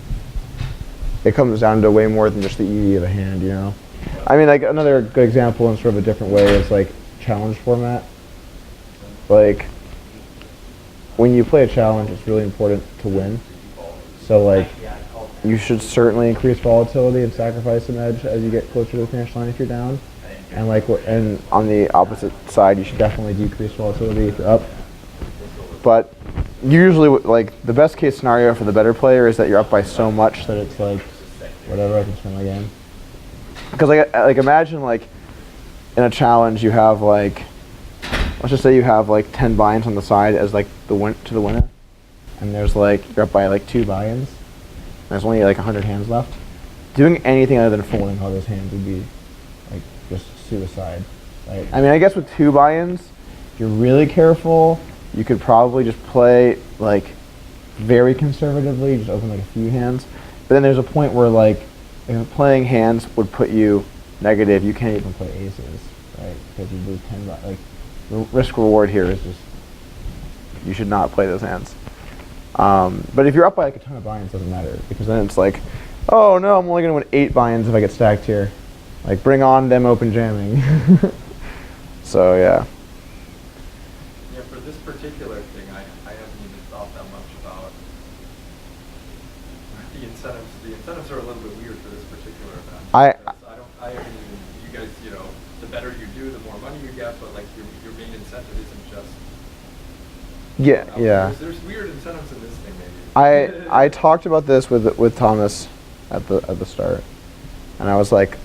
it comes down to way more than just the EV of a hand, you know? I mean, another good example in sort of a different way is challenge format. When you play a challenge, it's really important to win. So you should certainly increase volatility and sacrifice some edge as you get closer to the finish line if you're down. and and on the opposite side, you should definitely decrease volatility if you're up. But usually, like the best case scenario for the better player is that you're up by so much that it's like, whatever, I can spend my game. Because like imagine like in a challenge you have like, let's just say you have like 10 buy-ins on the side as like the winner, and there's like you're up by like 2 buy-ins. There's only like 100 hands left. Doing anything other than folding all those hands would be like just suicide, right? I mean, I guess with 2 buy-ins, if you're really careful, you could probably just play like very conservatively, just open like a few hands. But then there's a point where like if playing hands would put you negative, you can't even play aces, right? Because you lose 10 like the risk reward here is just you should not play those hands. But if you're up by like a ton of buy-ins, it doesn't matter, because then it's like, oh no, I'm only gonna win 8 buy-ins if I get stacked here. Like bring on them open jamming. So yeah. Yeah, for this particular thing, I haven't even thought that much about the incentives. The incentives are a little bit weird for this particular event. I haven't even, you guys, you know, the better you do, the more money you get, but like your main incentive isn't just. yeah. There's weird incentives in this thing, maybe. I talked about this with Thomas at the start, and I was like,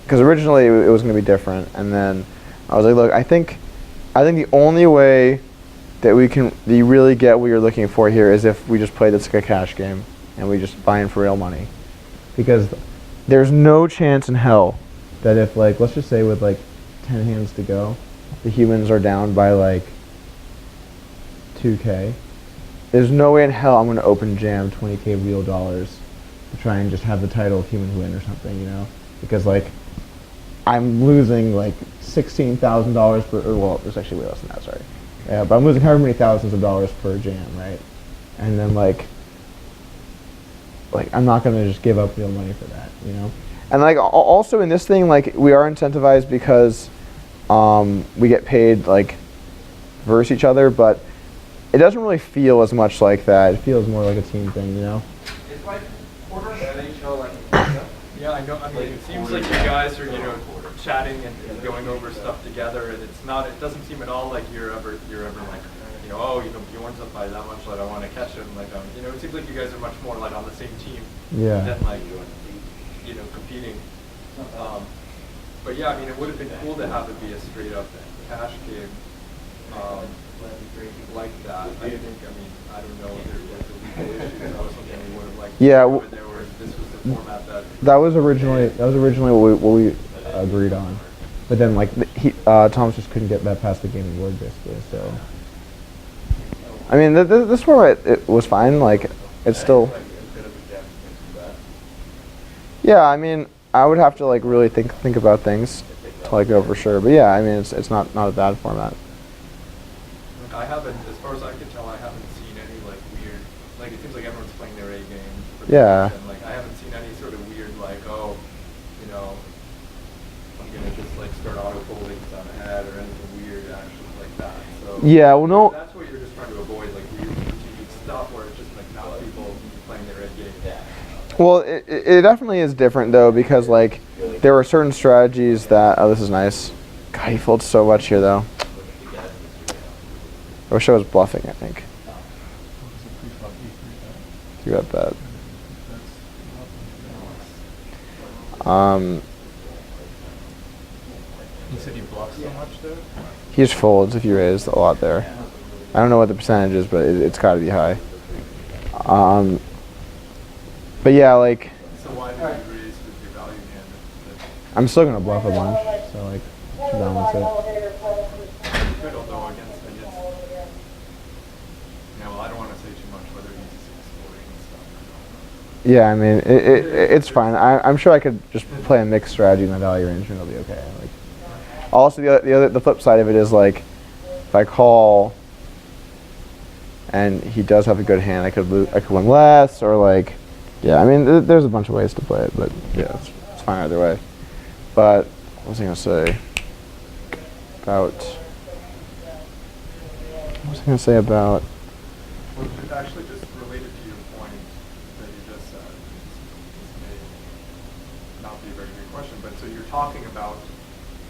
because originally it was going to be different, and then I was like, look, I think the only way that you really get what you're looking for here is if we just play this like a cash game and we just buy in for real money, because there's no chance in hell that if like let's just say with like 10 hands to go, the humans are down by like 2K. There's no way in hell I'm going to open jam 20K real dollars to try and just have the title of human win or something, you know? Because like I'm losing like $16,000 per, or well, it's actually way less than that, sorry. Yeah, but I'm losing however many thousands of dollars per jam, right? And then like I'm not going to just give up real money for that, you know? And like also in this thing, like we are incentivized because we get paid like versus each other, but it doesn't really feel as much like that. It feels more like a team thing, you know? It's like quarter of NHL, like, Yeah, I know. I mean, it seems like you guys are, you know, chatting and going over stuff together, and it's not. It doesn't seem at all like you're ever like, you know, oh, you know, Bjorn's up by that much, like I want to catch him. Like, you know, it seems like you guys are much more like on the same team than like, you know, competing. But yeah, I mean, it would have been cool to have it be a straight up cash game. Like that. I think, I mean, I don't know if there was a legal issue, that was something we would have liked. Yeah, This was the format that. that was originally what we agreed on, but then like Thomas just couldn't get that past the game board basically. So I mean, this format it was fine. Like it's still. Yeah, I mean, I would have to like really think about things to like know for sure. But yeah, I mean, it's not a bad format. I haven't, as far as I can tell, I haven't seen any like weird, like it seems like everyone's playing their A game. Yeah. And like I haven't seen any sort of weird like, oh, you know, I'm gonna just like start auto folding on ahead or anything weird actually like that. So Yeah, well, no. that's what you're just trying to avoid, like weird strategic stuff where it's just like not people playing their A game. Well, it definitely is different though, because like there were certain strategies that this is nice. God, he folds so much here though. I wish I was bluffing, I think. You got that. You said you bluffed so much there? He just folds if you raise a lot there. I don't know what the percentage is, but it's got to be high. But yeah, like So why did you raise with your value hand? I'm still gonna bluff a bunch, so like should balance it. I don't know against. Yeah, well, I don't want to say too much whether he's exploring and stuff. Yeah, I mean it's fine. I'm sure I could just play a mixed strategy in the value range and it'll be okay. Like also the flip side of it is like if I call and he does have a good hand, I could win less, or like yeah. I mean there's a bunch of ways to play it, but yeah, it's fine either way. But what was I gonna say about? What was I gonna say about? Well, actually, just related to your point that you just said, this may not be a very good question, but so you're talking about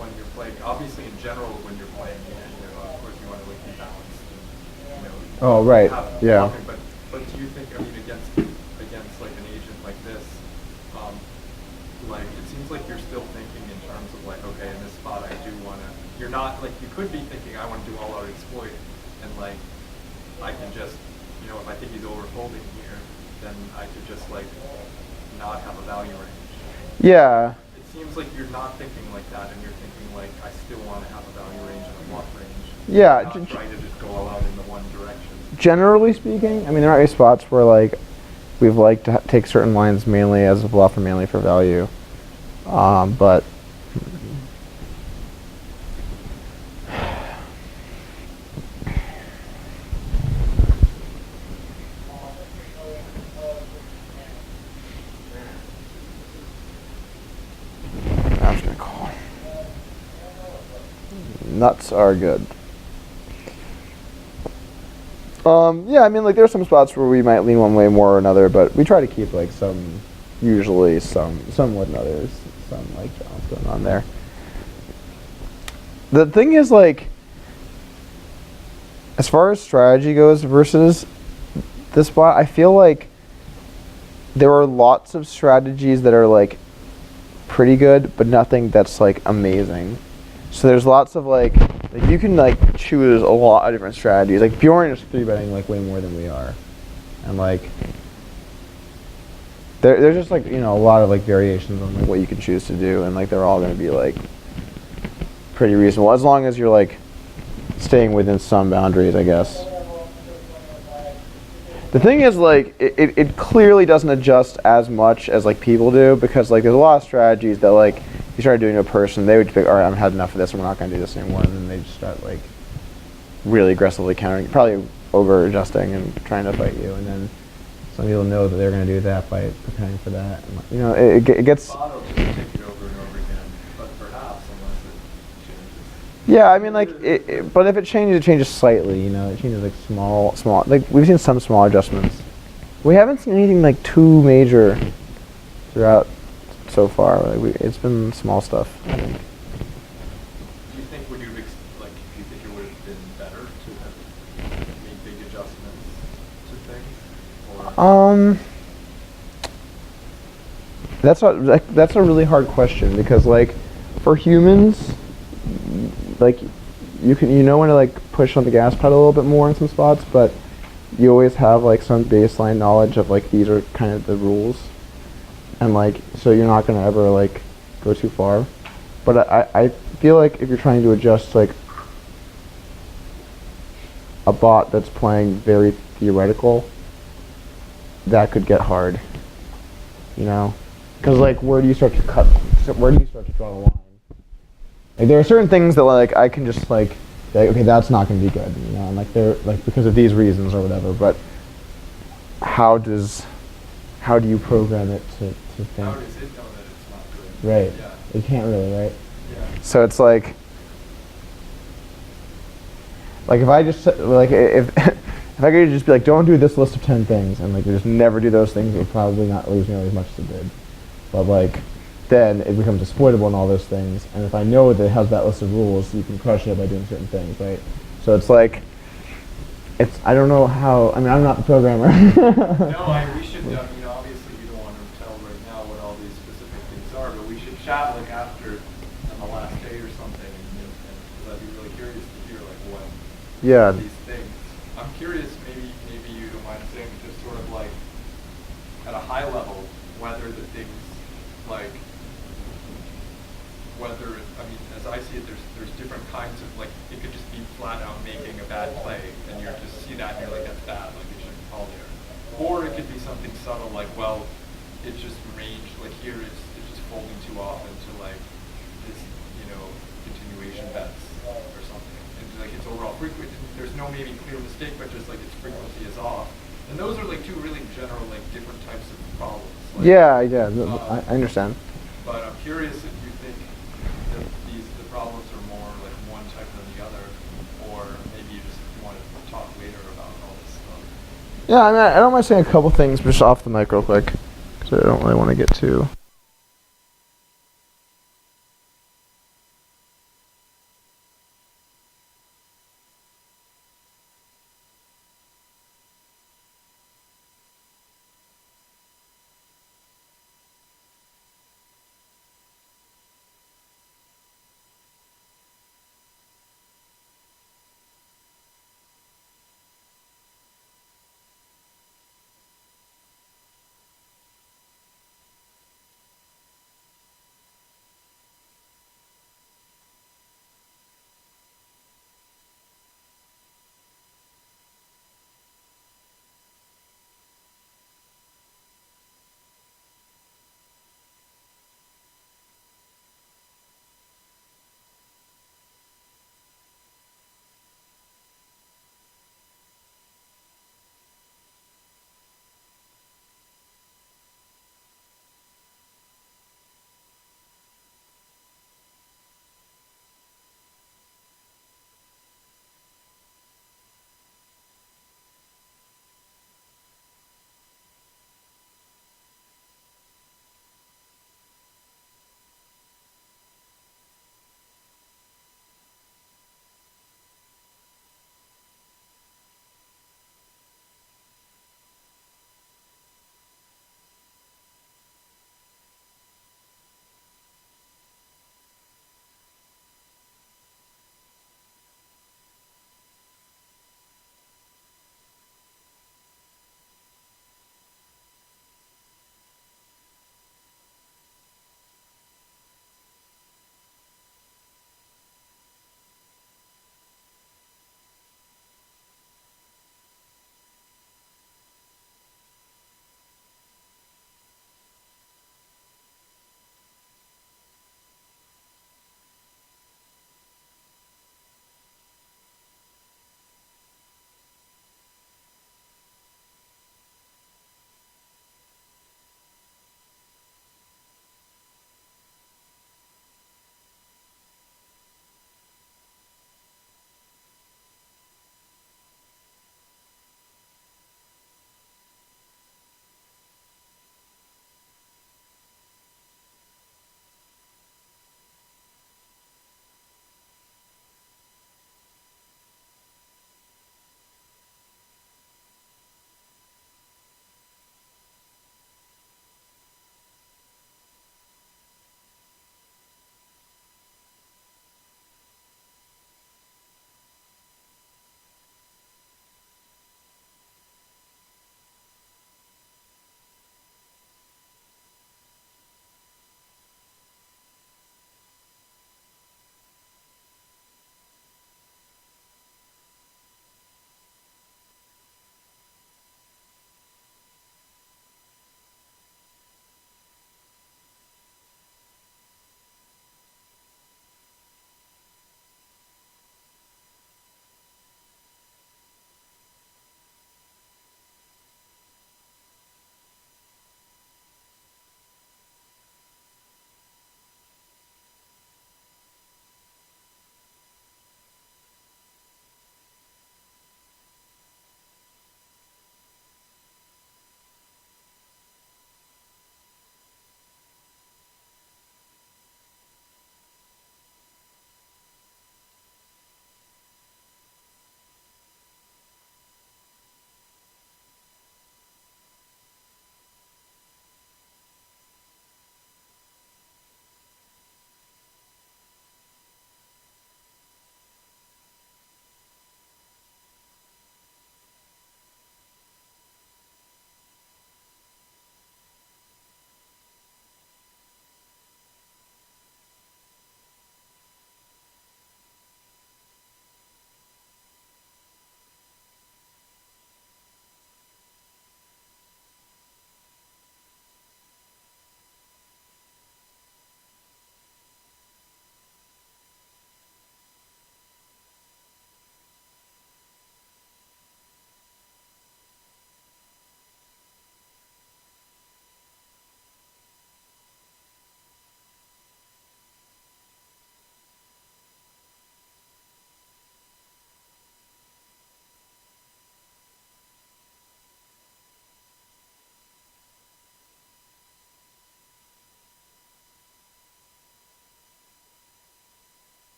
when you're playing? Obviously, in general, when you're playing, of course, you want to like be balanced. And, Oh, right. have Yeah. blocking, but do you think? I mean, against like an agent like this, like it seems like you're still thinking in terms of like, okay, in this spot, I do want to. You're not like you could be thinking, I want to do all out exploit, and like I can just, if I think he's overfolding here, then I could just like not have a value range. Yeah. It seems like you're not thinking like that, and you're thinking like, I still want to have a value range and a block range. Yeah, Not trying to just go all out in the one direction. Generally speaking, I mean, there are spots where like we've liked to take certain lines mainly as a bluff or mainly for value, but I'm just gonna call. Nuts are good. Yeah, I mean, like, there's some spots where we might lean one way more or another, but we try to keep, like, usually somewhat in others, some, like, balance going on there. The thing is, like, as far as strategy goes versus this spot, I feel like there are lots of strategies that are, like, pretty good, but nothing that's, like, amazing. So there's lots of, like you can, like, choose a lot of different strategies. Like, Bjorn is 3-betting, like, way more than we are. And, like, there's just, like, a lot of, like, variations on, like, what you can choose to do. And, like, they're all going to be, like, pretty reasonable. As long as you're, like, staying within some boundaries, I guess. The thing is, like, it clearly doesn't adjust as much as, like, people do. Because, like, there's a lot of strategies that, like, if you started doing to a person, they would be like, all right, I've had enough of this, and we're not going to do this anymore. And then they just start, like, really aggressively countering, probably over-adjusting and trying to fight you. And then some people know that they're going to do that by preparing for that. And, it gets... Auto can take it over and over again, but perhaps unless it changes. Yeah, I mean, like, but if it changes slightly, it changes, like, small, like, we've seen some small adjustments. We haven't seen anything, like, too major throughout so far. Like, it's been small stuff, I think. Do you think do you think it would have been better to have made big adjustments to things? Or that's a really hard question because, like, for humans, like, you know when to, like, push on the gas pedal a little bit more in some spots, but you always have, like, some baseline knowledge of, like, these are kind of the rules, and, like, so you're not gonna ever, like, go too far. But I feel like if you're trying to adjust, like, a bot that's playing very theoretical, that could get hard, because, like, where do you start to draw the line? Like, there are certain things that, like, I can just, like, okay, that's not going to be good, and, like, they're, like, because of these reasons or whatever, but how do you program it to think? how does it know that it's not good? Right. Yeah. It can't really, right? Yeah. So it's like if I just, like, if I could just be like, don't do this list of 10 things, and, like, you just never do those things, you'll probably not lose nearly as much as it did. But, like, then it becomes exploitable in all those things, and if I know that it has that list of rules, you can crush it by doing certain things, right? So it's like, I don't know how, I mean, I'm not the programmer. No, we should, obviously you don't want to tell right now what all these specific things are, but we should chat, like, after on the last day or something, because I'd be really curious to hear, like, what Yeah. these things. I'm curious, maybe you don't mind saying, just sort of like, at a high level, whether the things, like, as I see it, there's different kinds of, like, it could just be flat out making a bad play, and you just see that and you're like, that's bad, like, it shouldn't call there. Or it could be something subtle, like, well, it's just range, like, here it's just folding too often to, like, this, continuation bets or something. And, like, it's overall frequent. There's no maybe clear mistake, but just, like, its frequency is off. And those are, like, two really general, like, different types of problems. Like, Yeah, I understand. but I'm curious if you think that the problems are more like one type than the other, or maybe you want to talk later about all this stuff. Yeah, I mean, I don't mind saying a couple things just off the mic real quick, because I don't really want to get too